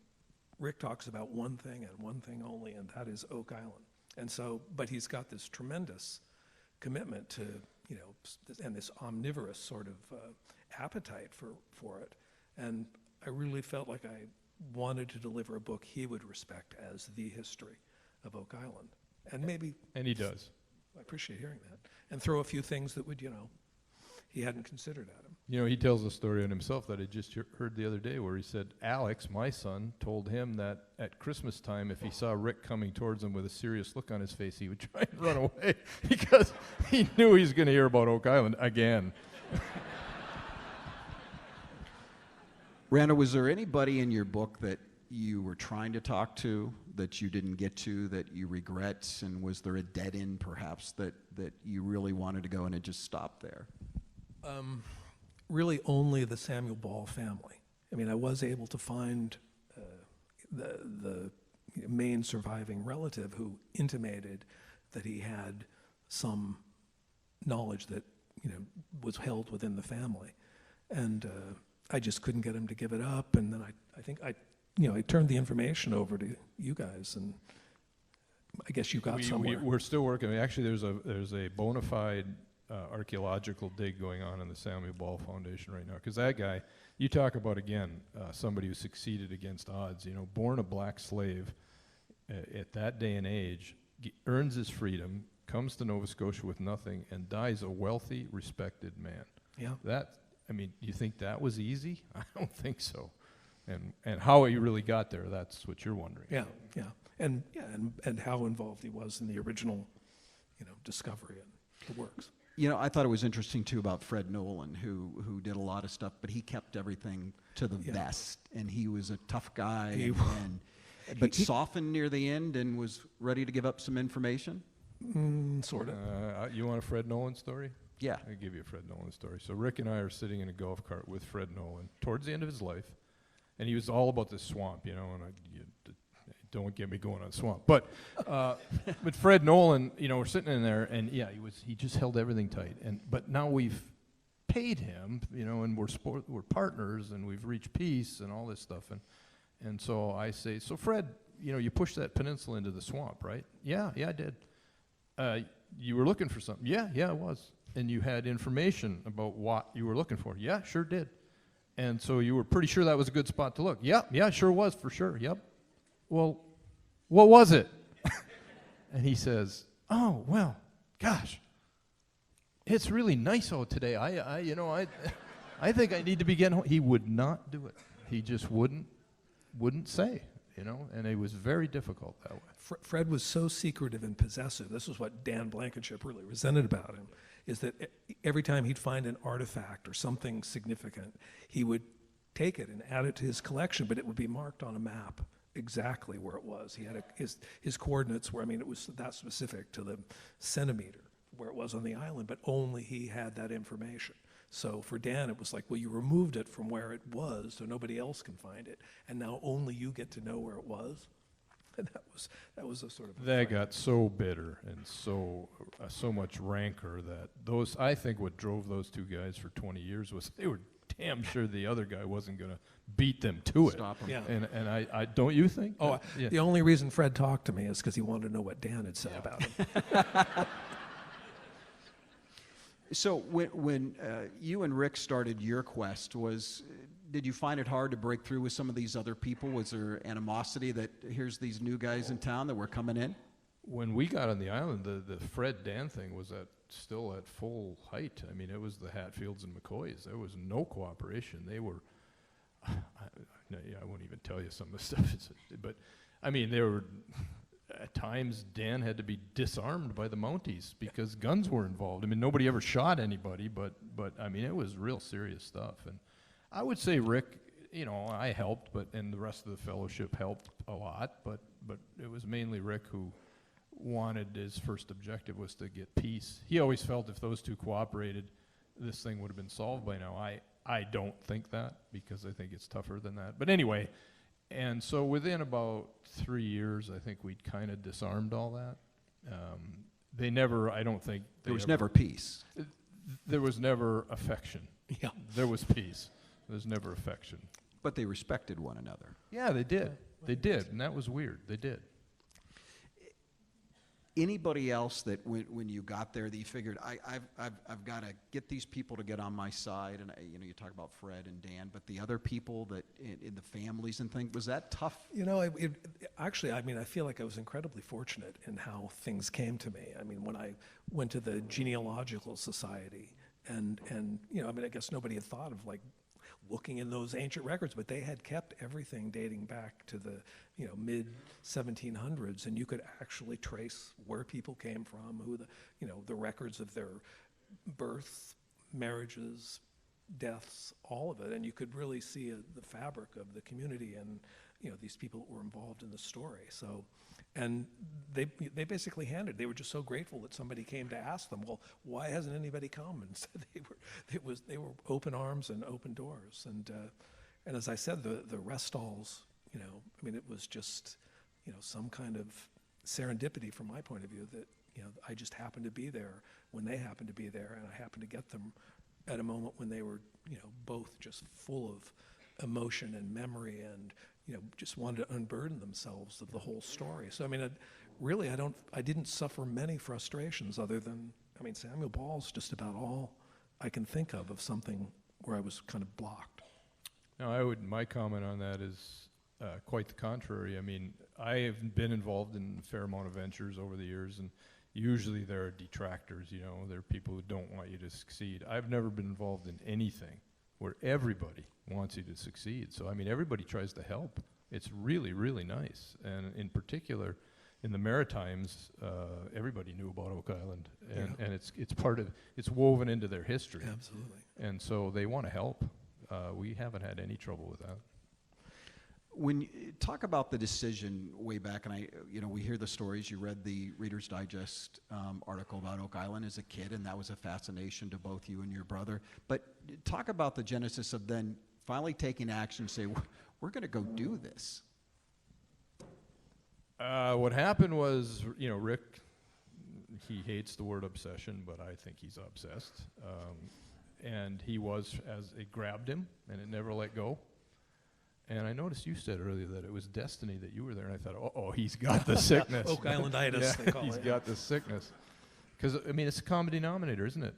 [SPEAKER 2] Rick talks about one thing and one thing only, and that is Oak Island. And so, but he's got this tremendous commitment to, and this omnivorous sort of appetite for it. And I really felt like I wanted to deliver a book he would respect as the history of Oak Island. And maybe...
[SPEAKER 3] And he does.
[SPEAKER 2] I appreciate hearing that. And throw a few things that would, he hadn't considered at him.
[SPEAKER 3] He tells a story on himself that I just heard the other day, where he said Alex, my son, told him that at Christmas time, if he saw Rick coming towards him with a serious look on his face, he would try and run away because he knew he was going to hear about Oak Island again.
[SPEAKER 1] Randall, was there anybody in your book that you were trying to talk to that you didn't get to, that you regret? And was there a dead end, perhaps, that you really wanted to go and it just stopped there?
[SPEAKER 2] Really only the Samuel Ball family. I mean, I was able to find the main surviving relative who intimated that he had some knowledge that, was held within the family. And I just couldn't get him to give it up. And then I think I turned the information over to you guys, and I guess you got somewhere.
[SPEAKER 3] We're still working. Actually, there's a bona fide archaeological dig going on in the Samuel Ball Foundation right now. Because that guy, you talk about, again, somebody who succeeded against odds. Born a black slave at that day and age, earns his freedom, comes to Nova Scotia with nothing, and dies a wealthy, respected man.
[SPEAKER 2] Yeah.
[SPEAKER 3] You think that was easy? I don't think so. And how he really got there, that's what you're wondering.
[SPEAKER 2] Yeah. And how involved he was in the original, discovery and the works.
[SPEAKER 1] I thought it was interesting too about Fred Nolan, who did a lot of stuff, but he kept everything to the vest, and he was a tough guy, but softened near the end and was ready to give up some information.
[SPEAKER 2] Sort of.
[SPEAKER 3] You want a Fred Nolan story?
[SPEAKER 1] Yeah.
[SPEAKER 3] I'll give you a Fred Nolan story. So Rick and I are sitting in a golf cart with Fred Nolan towards the end of his life, and he was all about the swamp, and don't get me going on swamp. But Fred Nolan, we're sitting in there, and he just held everything tight. But now we've paid him, and we're partners, and we've reached peace and all this stuff. And so I say, so Fred, you pushed that peninsula into the swamp, right? Yeah, I did. You were looking for something. Yeah, I was. And you had information about what you were looking for. Yeah, sure did. And so you were pretty sure that was a good spot to look. Yeah, sure was, for sure. Yep. Well, what was it? And he says, oh, well, gosh, it's really nice out today. I think I need to be getting home. He would not do it. He just wouldn't say, and it was very difficult that way.
[SPEAKER 2] Fred was so secretive and possessive. This is what Dan Blankenship really resented about him, is that every time he'd find an artifact or something significant, he would take it and add it to his collection, but it would be marked on a map exactly where it was. He had his coordinates were, it was that specific to the centimeter where it was on the island, but only he had that information. So for Dan, it was like, well, you removed it from where it was so nobody else can find it, and now only you get to know where it was. And that was a sort of...
[SPEAKER 3] That got so bitter and so much rancor that I think what drove those two guys for 20 years was they were damn sure the other guy wasn't going to beat them to it.
[SPEAKER 1] Stop him.
[SPEAKER 2] Yeah.
[SPEAKER 3] And I don't you think?
[SPEAKER 2] Oh,
[SPEAKER 3] Yeah.
[SPEAKER 2] The only reason Fred talked to me is because he wanted to know what Dan had said about him.
[SPEAKER 1] So when you and Rick started your quest, did you find it hard to break through with some of these other people? Was there animosity that here's these new guys in town that were coming in?
[SPEAKER 3] When we got on the island, the Fred Dan thing was still at full height. It was the Hatfields and McCoys. There was no cooperation. They were, I won't even tell you some of the stuff. But they were, at times, Dan had to be disarmed by the Mounties because guns were involved. Nobody ever shot anybody, but it was real serious stuff. And I would say Rick, I helped, and the rest of the fellowship helped a lot, but it was mainly Rick who wanted, his first objective was to get peace. He always felt if those two cooperated, this thing would have been solved by now. I don't think that, because I think it's tougher than that. But anyway, and so within about 3 years, I think we'd kind of disarmed all that. I don't think...
[SPEAKER 1] There was never peace.
[SPEAKER 3] There was never affection.
[SPEAKER 2] Yeah.
[SPEAKER 3] There was peace. There's never affection.
[SPEAKER 1] But they respected one another.
[SPEAKER 3] Yeah, they did. They did, and that was weird. They did.
[SPEAKER 1] Anybody else that when you got there that you figured I've got to get these people to get on my side, and you talk about Fred and Dan, but the other people that in the families and things, was that tough?
[SPEAKER 2] Actually, I feel like I was incredibly fortunate in how things came to me. When I went to the Genealogical Society, and I guess nobody had thought of looking in those ancient records, but they had kept everything dating back to the mid 1700s, and you could actually trace where people came from, who the records of their births, marriages, deaths, all of it, and you could really see the fabric of the community and these people that were involved in the story. So, and they basically they were just so grateful that somebody came to ask them, well, why hasn't anybody come? And said they were open arms and open doors. And as I said, the Restalls, it was just some kind of serendipity from my point of view that I just happened to be there when they happened to be there, and I happened to get them at a moment when they were both just full of emotion and memory and just wanted to unburden themselves of the whole story. So I didn't suffer many frustrations other than Samuel Ball's just about all I can think of something where I was kind of blocked.
[SPEAKER 3] No, my comment on that is quite the contrary. I have been involved in a fair amount of ventures over the years, and usually there are detractors. There are people who don't want you to succeed. I've never been involved in anything where everybody wants you to succeed. So, everybody tries to help. It's really, really nice. And in particular, in the Maritimes, everybody knew about Oak Island. And it's woven into their history.
[SPEAKER 2] Absolutely.
[SPEAKER 3] And so they want to help. We haven't had any trouble with that.
[SPEAKER 1] When you talk about the decision way back, and we hear the stories. You read the Reader's Digest article about Oak Island as a kid, and that was a fascination to both you and your brother. But talk about the genesis of then finally taking action and say, we're going to go do this.
[SPEAKER 3] What happened was, Rick, he hates the word obsession, but I think he's obsessed. And he it grabbed him, and it never let go. And I noticed you said earlier that it was destiny that you were there, and I thought, oh, he's got the sickness.
[SPEAKER 2] Oak Islanditis,
[SPEAKER 3] Yeah,
[SPEAKER 2] they call
[SPEAKER 3] he's
[SPEAKER 2] it.
[SPEAKER 3] got the sickness. Because, I mean, it's a common denominator, isn't it?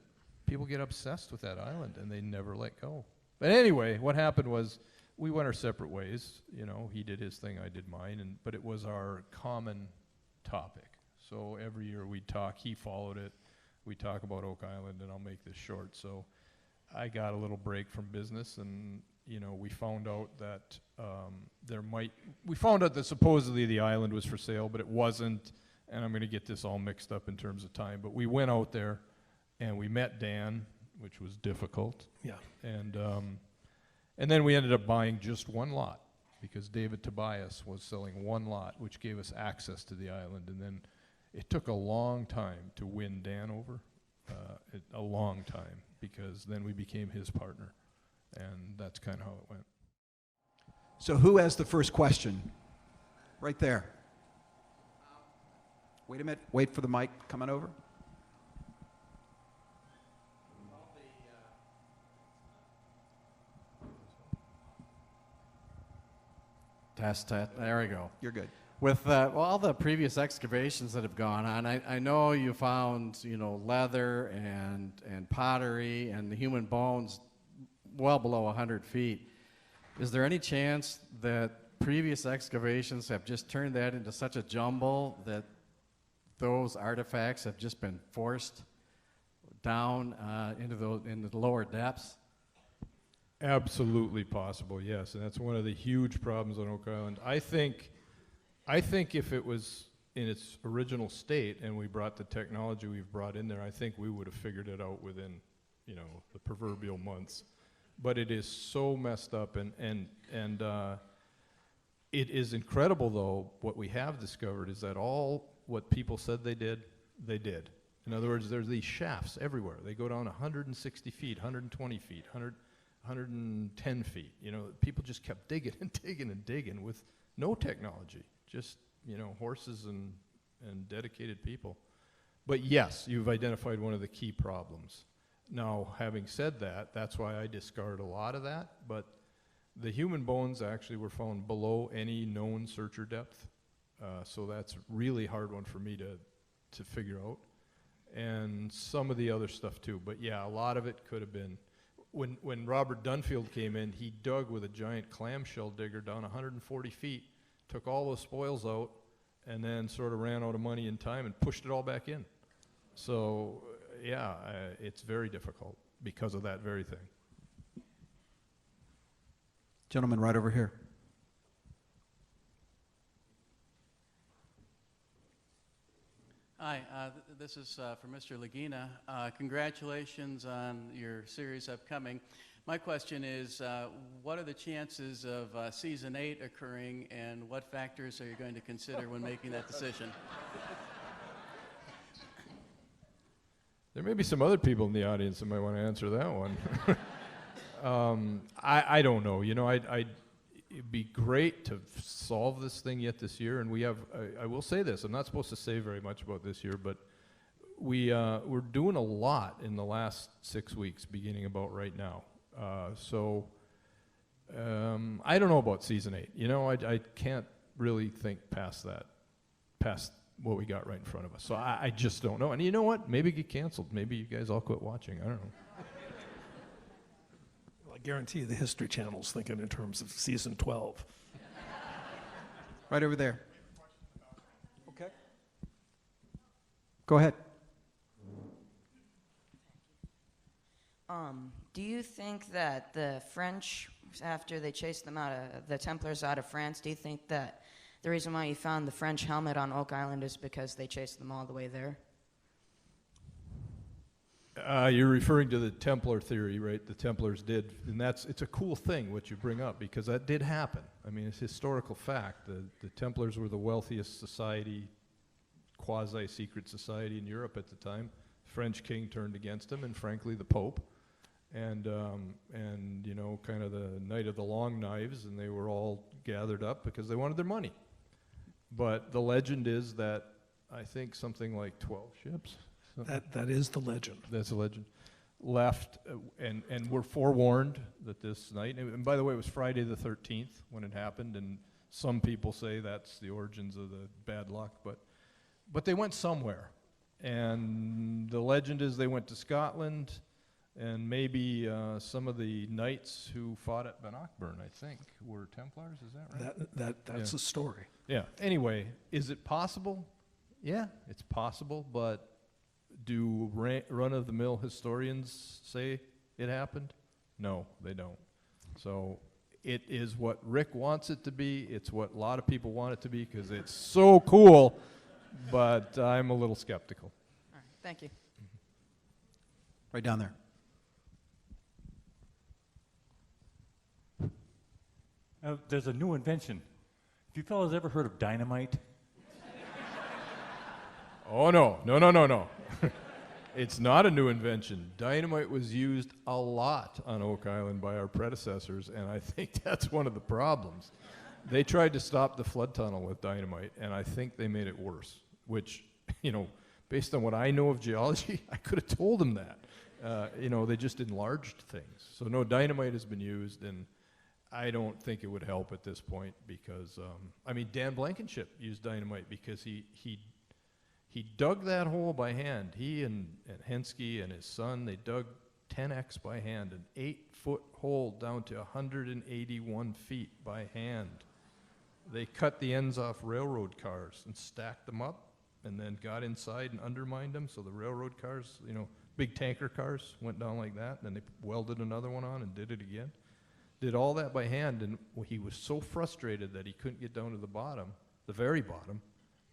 [SPEAKER 3] People get obsessed with that island, and they never let go. But anyway, what happened was we went our separate ways. You know, he did his thing, I did mine, but it was our common topic. So every year we'd talk. He followed it. We'd talk about Oak Island, and I'll make this short. So I got a little break from business, and you know, we found out that we found out that supposedly the island was for sale, but it wasn't, and I'm going to get this all mixed up in terms of time, but we went out there, and we met Dan, which was difficult.
[SPEAKER 2] Yeah.
[SPEAKER 3] And then we ended up buying just one lot, because David Tobias was selling one lot, which gave us access to the island, and then it took a long time to win Dan over, a long time, because then we became his partner. And that's kind of how it went.
[SPEAKER 1] So who has the first question? Right there. Wait a minute. Wait for the mic coming over.
[SPEAKER 4] Test. There we go.
[SPEAKER 1] You're good.
[SPEAKER 4] With all the previous excavations that have gone on, I know you found, you know, leather and pottery and the human bones well below 100 feet. Is there any chance that previous excavations have just turned that into such a jumble that those artifacts have just been forced down into the lower depths?
[SPEAKER 3] Absolutely possible, yes. And that's one of the huge problems on Oak Island. I think if it was in its original state and we brought the technology we've brought in there, I think we would have figured it out within, you know, the proverbial months. But it is so messed up, and it is incredible, though. What we have discovered is that all what people said they did. In other words, there's these shafts everywhere. They go down 160 feet, 120 feet, 110 feet. You know, people just kept digging and digging and digging with no technology, just, you know, horses and dedicated people. But yes, you've identified one of the key problems. Now, having said that, that's why I discard a lot of that, but the human bones actually were found below any known searcher depth, so that's really hard one for me to figure out, and some of the other stuff too. But yeah, a lot of it could have been, when Robert Dunfield came in, he dug with a giant clamshell digger down 140 feet, took all those spoils out, and then sort of ran out of money and time and pushed it all back in. So yeah, it's very difficult because of that very thing.
[SPEAKER 1] Gentleman right over here.
[SPEAKER 5] Hi, this is for Mr. Lagina. Congratulations on your series upcoming. My question is, what are the chances of season 8 occurring, and what factors are you going to consider when making that decision?
[SPEAKER 3] There may be some other people in the audience that might want to answer that one. I don't know. You know, it'd be great to solve this thing yet this year, and we have. I will say this. I'm not supposed to say very much about this year, but we're doing a lot in the last 6 weeks, beginning about right now. So I don't know about season 8. You know, I can't really think past that, past what we got right in front of us. So I just don't know. And you know what? Maybe get canceled. Maybe you guys all quit watching. I don't know.
[SPEAKER 2] Well, I guarantee you the History Channel's thinking in terms of season 12.
[SPEAKER 1] Right over there. Okay. Go ahead.
[SPEAKER 6] Do you think that the French, after they chased them out of the Templars out of France, do you think that the reason why you found the French helmet on Oak Island is because they chased them all the way there?
[SPEAKER 3] You're referring to the Templar theory, right? The Templars did, and it's a cool thing what you bring up, because that did happen. I mean, it's historical fact. The Templars were the wealthiest society, quasi-secret society in Europe at the time. French king turned against them, and frankly, the Pope, and you know, kind of the Night of the Long Knives, and they were all gathered up because they wanted their money. But the legend is that I think something like 12 ships.
[SPEAKER 2] That is the legend.
[SPEAKER 3] That's a legend. left, and were forewarned that this night, and by the way, it was Friday the 13th when it happened, and some people say that's the origins of the bad luck, but they went somewhere. And the legend is they went to Scotland, and maybe some of the knights who fought at Bannockburn, I think, were Templars, is that right?
[SPEAKER 2] That's
[SPEAKER 3] Yeah.
[SPEAKER 2] the story.
[SPEAKER 3] Yeah. Anyway, is it possible? Yeah, it's possible, but do run-of-the-mill historians say it happened? No, they don't. So it is what Rick wants it to be. It's what a lot of people want it to be because it's so cool, but I'm a little skeptical.
[SPEAKER 6] All right, thank you.
[SPEAKER 1] Right down there.
[SPEAKER 7] There's a new invention. Have you fellas ever heard of dynamite?
[SPEAKER 3] Oh, no. It's not a new invention. Dynamite was used a lot on Oak Island by our predecessors, and I think that's one of the problems. They tried to stop the flood tunnel with dynamite, and I think they made it worse, which, based on what I know of geology, I could have told them that. They just enlarged things. So no, dynamite has been used, and I don't think it would help at this point because, Dan Blankenship used dynamite because he dug that hole by hand. He and Henske and his son, they dug 10x by hand, an 8-foot hole down to 181 feet by hand. They cut the ends off railroad cars and stacked them up and then got inside and undermined them so the railroad cars, big tanker cars went down like that, and then they welded another one on and did it again. Did all that by hand, and he was so frustrated that he couldn't get down to the bottom, the very bottom,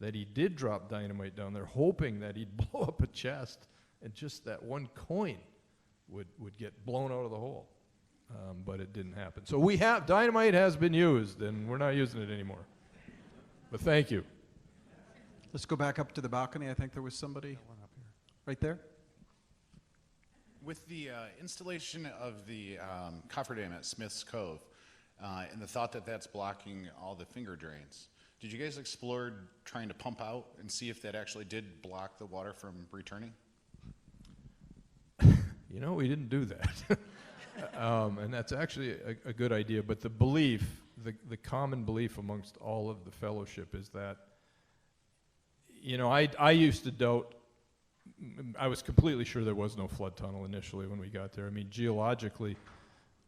[SPEAKER 3] that he did drop dynamite down there, hoping that he'd blow up a chest and just that one coin would get blown out of the hole. But it didn't happen. So dynamite has been used, and we're not using it anymore. But thank you.
[SPEAKER 1] Let's go back up to the balcony. I think there was somebody right there.
[SPEAKER 8] With the installation of the cofferdam at Smith's Cove and the thought that that's blocking all the finger drains, did you guys explore trying to pump out and see if that actually did block the water from returning?
[SPEAKER 3] We didn't do that. And that's actually a good idea. But the belief, the common belief amongst all of the fellowship is that, I used to doubt. I was completely sure there was no flood tunnel initially when we got there. Geologically,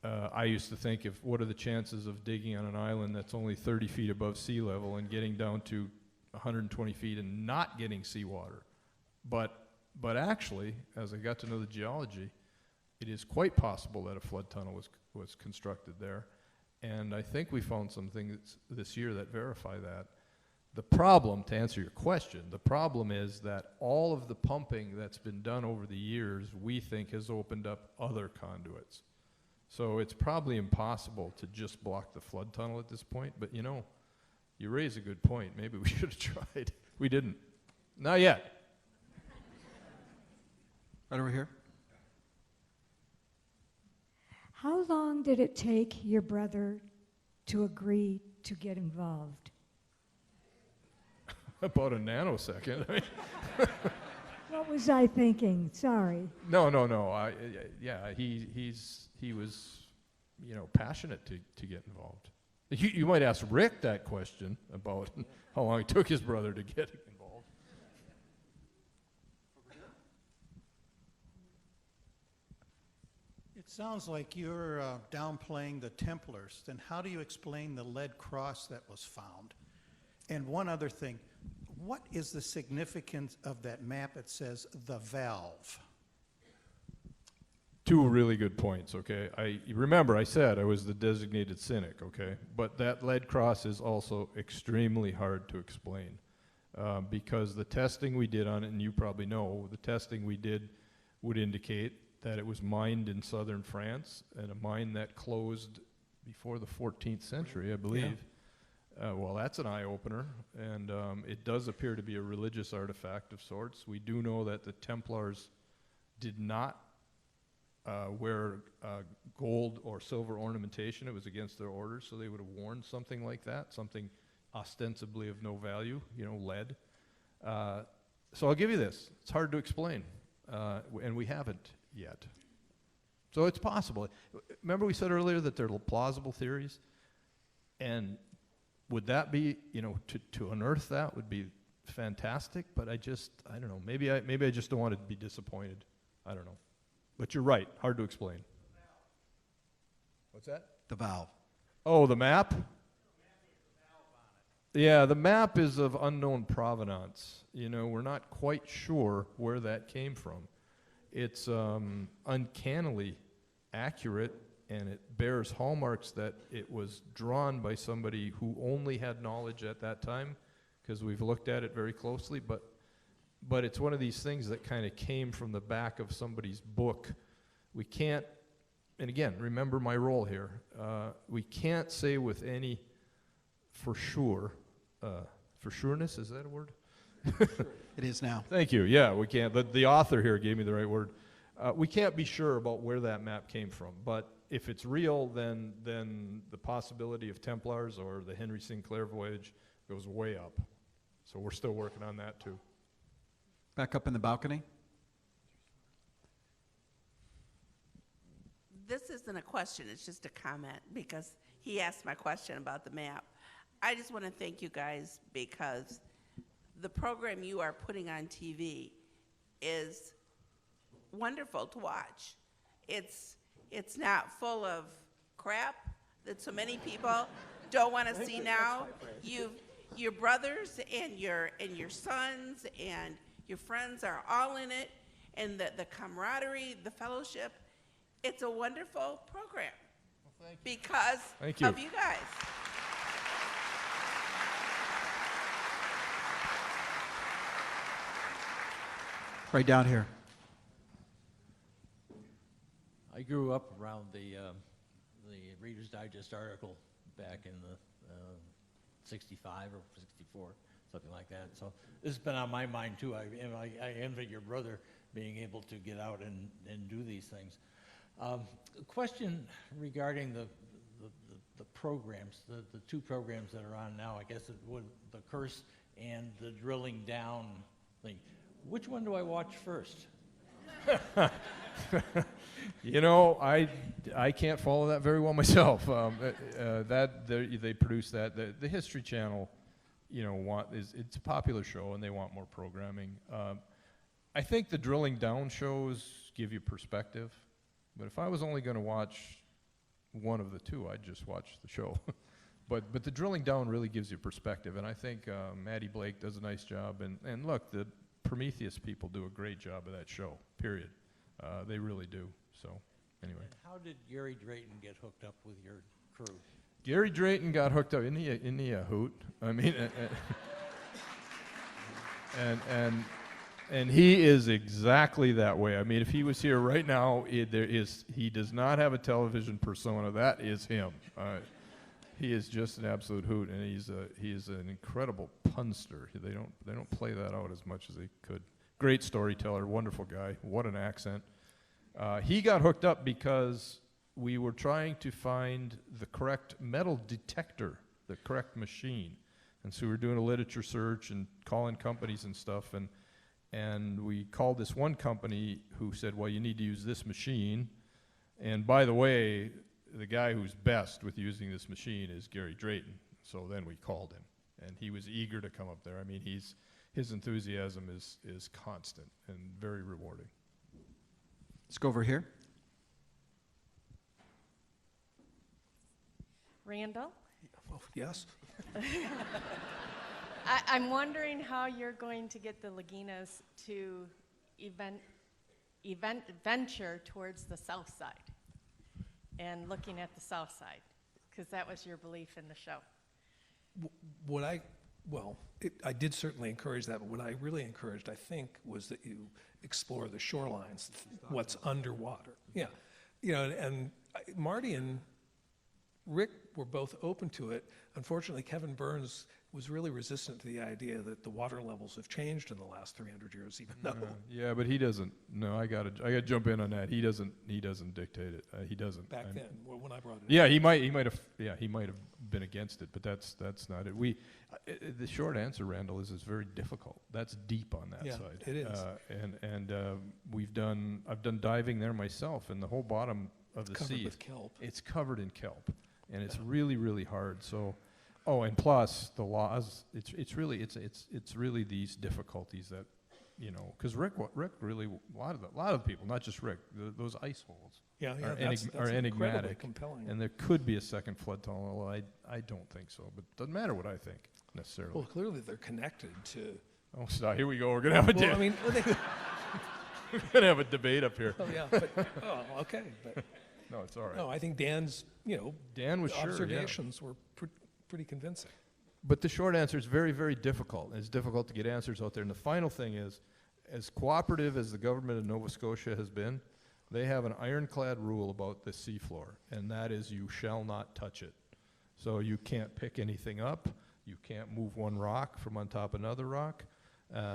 [SPEAKER 3] I used to think what are the chances of digging on an island that's only 30 feet above sea level and getting down to 120 feet and not getting seawater? But actually, as I got to know the geology, it is quite possible that a flood tunnel was constructed there. And I think we found some things this year that verify that. The problem, to answer your question, the problem is that all of the pumping that's been done over the years, we think has opened up other conduits. So it's probably impossible to just block the flood tunnel at this point, but you raise a good point. Maybe we should have tried. We didn't. Not yet.
[SPEAKER 1] Right over here.
[SPEAKER 9] How long did it take your brother to agree to get involved?
[SPEAKER 3] About a nanosecond.
[SPEAKER 9] What was I thinking? Sorry.
[SPEAKER 3] No. He was, passionate to get involved. You might ask Rick that question about how long it took his brother to get involved.
[SPEAKER 10] It sounds like you're downplaying the Templars. Then how do you explain the lead cross that was found? And one other thing, what is the significance of that map that says the valve?
[SPEAKER 3] Two really good points, okay? Remember I said I was the designated cynic, okay? But that lead cross is also extremely hard to explain because the testing we did on it, and you probably know, the testing we did would indicate that it was mined in southern France, and a mine that closed before the 14th century, I believe. Yeah. Well, that's an eye-opener, and it does appear to be a religious artifact of sorts. We do know that the Templars did not wear gold or silver ornamentation. It was against their orders, so they would have worn something like that, something ostensibly of no value, lead. So I'll give you this. It's hard to explain, and we haven't yet. So it's possible. Remember we said earlier that they're plausible theories? And would that be, to unearth that would be fantastic, but I don't know. Maybe I just don't want to be disappointed. I don't know. But you're right, hard to explain. What's that?
[SPEAKER 1] The valve.
[SPEAKER 3] Oh, the map? Yeah, the map is of unknown provenance. We're not quite sure where that came from. It's uncannily accurate, and it bears hallmarks that it was drawn by somebody who only had knowledge at that time, because we've looked at it very closely, but it's one of these things that kind of came from the back of somebody's book. We can't, and again, remember my role here, we can't say with any for sureness, is that a word?
[SPEAKER 1] It is now.
[SPEAKER 3] Thank you. Yeah, we can't. The author here gave me the right word. We can't be sure about where that map came from, but if it's real, then the possibility of Templars or the Henry Sinclair voyage goes way up. So we're still working on that too.
[SPEAKER 1] Back up in the balcony.
[SPEAKER 11] This isn't a question, it's just a comment, because he asked my question about the map. I just want to thank you guys, because the program you are putting on TV is wonderful to watch. It's not full of crap that so many people don't want to see now. Your brothers and your sons and your friends are all in it, and the camaraderie, the fellowship. It's a wonderful program because of you guys.
[SPEAKER 1] Right down here.
[SPEAKER 12] I grew up around the Reader's Digest article back in the 65 or 64, something like that. So this has been on my mind too. I envy your brother being able to get out and do these things. A question regarding the programs, the two programs that are on now. I guess it would the curse and the drilling down thing. Which one do I watch first?
[SPEAKER 3] I can't follow that very well myself. They produce that. The History Channel, it's a popular show and they want more programming. I think the drilling down shows give you perspective, but if I was only going to watch one of the two, I'd just watch the show. But the drilling down really gives you perspective, and I think Maddie Blake does a nice job. And look, the Prometheus people do a great job of that show, period. They really do. So, anyway.
[SPEAKER 12] And how did Gary Drayton get hooked up with your crew?
[SPEAKER 3] Gary Drayton got hooked up. Isn't he a hoot? I mean, and he is exactly that way. I mean, if he was here right now, he does not have a television persona. That is him. He is just an absolute hoot, and he is an incredible punster. They don't play that out as much as they could. Great storyteller, wonderful guy. What an accent. He got hooked up because we were trying to find the correct metal detector, the correct machine, and so we were doing a literature search and calling companies and stuff, and we called this one company who said, well, you need to use this machine, and by the way, the guy who's best with using this machine is Gary Drayton. So then we called him, and he was eager to come up there. I mean, his enthusiasm is constant and very rewarding.
[SPEAKER 1] Let's go over here.
[SPEAKER 13] Randall?
[SPEAKER 2] Well, yes.
[SPEAKER 13] I'm wondering how you're going to get the Laginas to venture towards the south side and looking at the south side, because that was your belief in the show.
[SPEAKER 2] I did certainly encourage that, but what I really encouraged, I think, was that you explore the shorelines, what's underwater. Yeah, and Marty and Rick were both open to it. Unfortunately, Kevin Burns was really resistant to the idea that the water levels have changed in the last 300 years, even though.
[SPEAKER 3] Yeah, but he doesn't. No, I gotta jump in on that. He doesn't dictate it. He doesn't.
[SPEAKER 2] Back then, when I brought it.
[SPEAKER 3] Yeah, he might have been against it, but that's not it. The short answer, Randall, is it's very difficult. That's deep on that side.
[SPEAKER 2] It is.
[SPEAKER 3] I've done diving there myself, and the whole bottom of the sea,
[SPEAKER 2] with kelp.
[SPEAKER 3] It's covered in kelp, and it's really, really hard. So, and plus the laws. It's really these difficulties that, because Rick really a lot of people, not just Rick, those ice holes.
[SPEAKER 2] Are
[SPEAKER 3] are enigmatic,
[SPEAKER 2] compelling.
[SPEAKER 3] and there could be a second flood tunnel. Although I don't think so, but it doesn't matter what I think necessarily.
[SPEAKER 2] Well, clearly they're connected to.
[SPEAKER 3] Oh, stop! Here we go. We're gonna have a debate. We're gonna have a debate up here.
[SPEAKER 2] Oh yeah. But, okay. But
[SPEAKER 3] no, it's all right.
[SPEAKER 2] No, I think Dan's.
[SPEAKER 3] Dan was sure.
[SPEAKER 2] Observations were pretty convincing.
[SPEAKER 3] But the short answer is very, very difficult. It's difficult to get answers out there. And the final thing is, as cooperative as the government of Nova Scotia has been, they have an ironclad rule about the seafloor, and that is you shall not touch it. So you can't pick anything up. You can't move one rock from on top of another rock.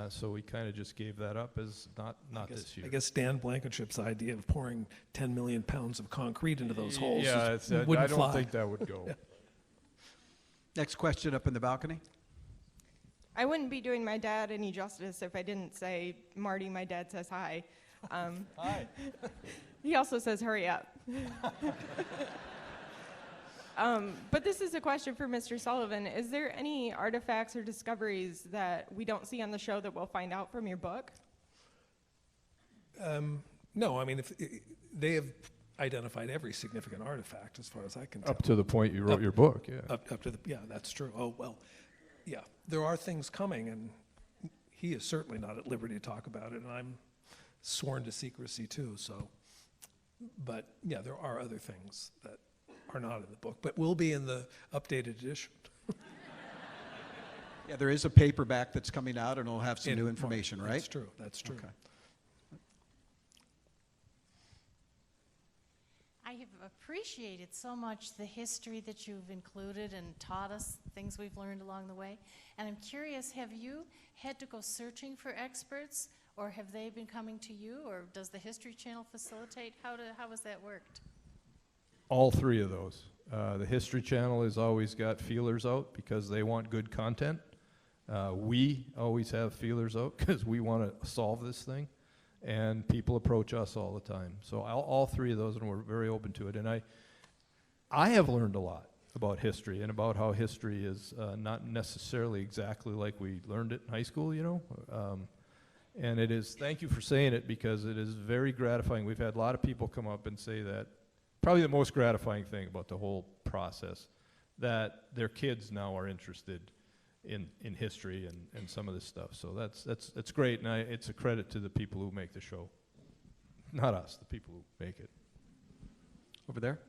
[SPEAKER 3] So we kind of just gave that up as not this year.
[SPEAKER 2] I guess Dan Blankenship's idea of pouring 10 million pounds of concrete into those holes
[SPEAKER 3] I don't think that would go.
[SPEAKER 1] Next question up in the balcony.
[SPEAKER 14] I wouldn't be doing my dad any justice if I didn't say, Marty, my dad says hi.
[SPEAKER 3] Hi.
[SPEAKER 14] He also says, hurry up. But this is a question for Mr. Sullivan. Is there any artifacts or discoveries that we don't see on the show that we'll find out from your book?
[SPEAKER 2] No, I mean, they have identified every significant artifact as far as I can tell.
[SPEAKER 3] Up to the point you wrote your book, yeah.
[SPEAKER 2] Up to that's true. Oh, well, yeah. There are things coming, and he is certainly not at liberty to talk about it, and I'm sworn to secrecy too, so. But, yeah, there are other things that are not in the book, but will be in the updated edition.
[SPEAKER 1] Yeah, there is a paperback that's coming out, and it'll have some new information, right?
[SPEAKER 2] That's true. That's true.
[SPEAKER 1] Okay.
[SPEAKER 15] I have appreciated so much the history that you've included and taught us things we've learned along the way. And I'm curious, have you had to go searching for experts, or have they been coming to you, or does the History Channel facilitate? How has that worked?
[SPEAKER 3] All three of those. The History Channel has always got feelers out because they want good content. We always have feelers out because we want to solve this thing. And people approach us all the time. So all three of those, and we're very open to it. And I have learned a lot about history and about how history is not necessarily exactly like we learned it in high school, and it is, thank you for saying it, because it is very gratifying. We've had a lot of people come up and say that, probably the most gratifying thing about the whole process, that their kids now are interested in history and some of this stuff. So that's great, and it's a credit to the people who make the show. Not us, the people who make it.
[SPEAKER 1] Over there.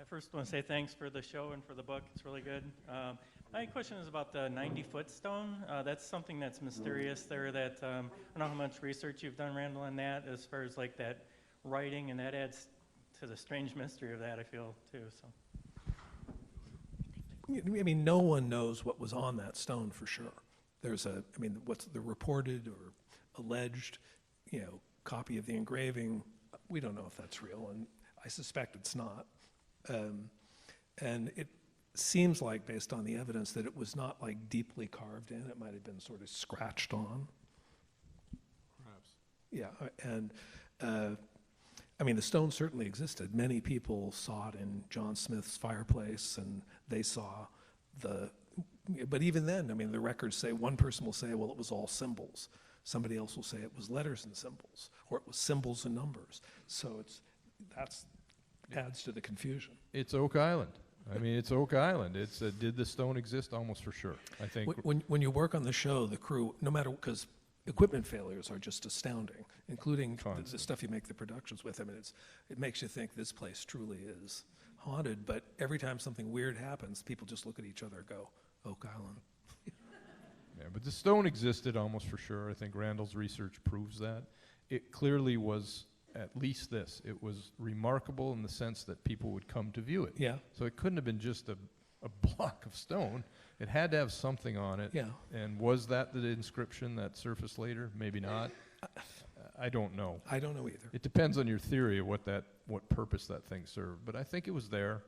[SPEAKER 16] I first want to say thanks for the show and for the book. It's really good. My question is about the 90-foot stone. That's something that's mysterious there. That I don't know how much research you've done, Randall, on that, as far as like that writing, and that adds to the strange mystery of that, I feel, too. So.
[SPEAKER 2] I mean, no one knows what was on that stone for sure. What's the reported or alleged, copy of the engraving, we don't know if that's real, and I suspect it's not. And it seems like, based on the evidence, that it was not like deeply carved in. It might have been sort of scratched on.
[SPEAKER 3] Perhaps.
[SPEAKER 2] Yeah, and the stone certainly existed. Many people saw it in John Smith's fireplace, and they saw but even then, the records say, one person will say, well, it was all symbols. Somebody else will say it was letters and symbols, or it was symbols and numbers. So that's adds to the confusion.
[SPEAKER 3] It's Oak Island. It's Oak Island. It's did the stone exist? Almost for sure, I think.
[SPEAKER 2] When you work on the show, the crew, no matter, because equipment failures are just astounding, including the stuff you make the productions with. It makes you think this place truly is haunted, but every time something weird happens, people just look at each other and go, Oak Island.
[SPEAKER 3] Yeah, but the stone existed almost for sure. I think Randall's research proves that. It clearly was at least this. It was remarkable in the sense that people would come to view it.
[SPEAKER 2] Yeah.
[SPEAKER 3] So it couldn't have been just a block of stone. It had to have something on it.
[SPEAKER 2] Yeah.
[SPEAKER 3] And was that the inscription that surfaced later? Maybe not. I don't know.
[SPEAKER 2] I don't know either.
[SPEAKER 3] It depends on your theory of what purpose that thing served. But I think it was there.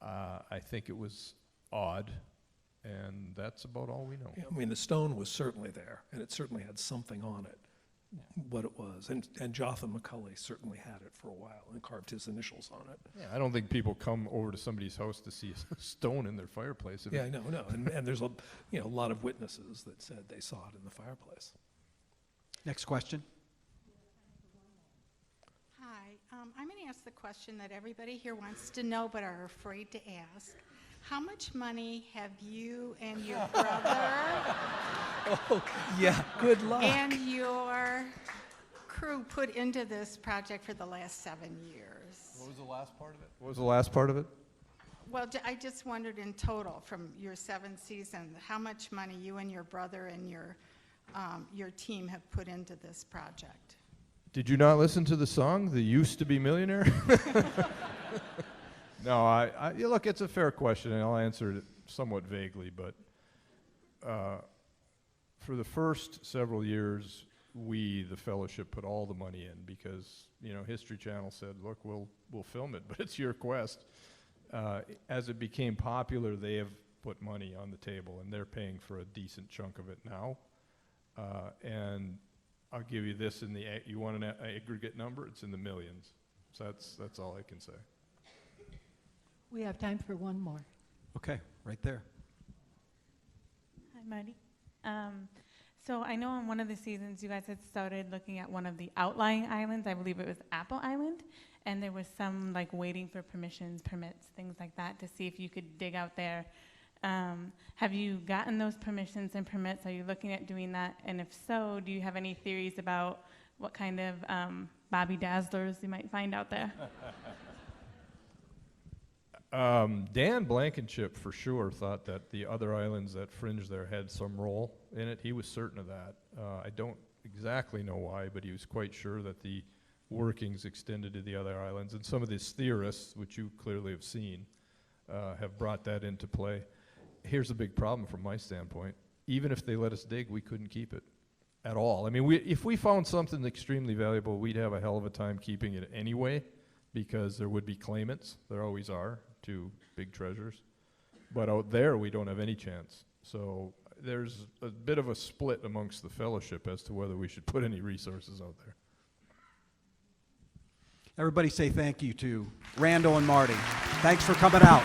[SPEAKER 3] I think it was odd. And that's about all we know.
[SPEAKER 2] Yeah, I mean, the stone was certainly there, and it certainly had something on it, what it was. And Jotham McCulley certainly had it for a while and carved his initials on it.
[SPEAKER 3] Yeah, I don't think people come over to somebody's house to see a stone in their fireplace.
[SPEAKER 2] Yeah, no. And there's a lot of witnesses that said they saw it in the fireplace.
[SPEAKER 1] Next question.
[SPEAKER 17] Hi, I'm going to ask the question that everybody here wants to know but are afraid to ask. How much money have you and your brother
[SPEAKER 2] Oh, yeah, good luck.
[SPEAKER 17] and your crew put into this project for the last 7 years?
[SPEAKER 3] What was the last part of it? What was the last part of it?
[SPEAKER 17] Well, I just wondered in total from your 7 seasons, how much money you and your brother and your team have put into this project.
[SPEAKER 3] Did you not listen to the song, The Used to Be Millionaire? No, look, it's a fair question, and I'll answer it somewhat vaguely, but for the first several years, we, the fellowship, put all the money in because, History Channel said, look, we'll film it, but it's your quest. As it became popular, they have put money on the table, and they're paying for a decent chunk of it now. And I'll give you this you want an aggregate number? It's in the millions. So that's all I can say.
[SPEAKER 18] We have time for one more.
[SPEAKER 1] Okay, right there.
[SPEAKER 19] Hi, Marty. So I know on one of the seasons you guys had started looking at one of the outlying islands. I believe it was Apple Island. And there was some waiting for permissions, permits, things like that to see if you could dig out there. Have you gotten those permissions and permits? Are you looking at doing that? And if so, do you have any theories about what kind of Bobby Dazzlers you might find out there?
[SPEAKER 3] Dan Blankenship for sure thought that the other islands that fringe there had some role in it. He was certain of that. I don't exactly know why, but he was quite sure that the workings extended to the other islands. And some of these theorists, which you clearly have seen, have brought that into play. Here's a big problem from my standpoint. Even if they let us dig, we couldn't keep it at all. I mean, if we found something extremely valuable, we'd have a hell of a time keeping it anyway, because there would be claimants. There always are to big treasures. But out there, we don't have any chance. So there's a bit of a split amongst the fellowship as to whether we should put any resources out there.
[SPEAKER 1] Everybody say thank you to Randall and Marty. Thanks for coming out.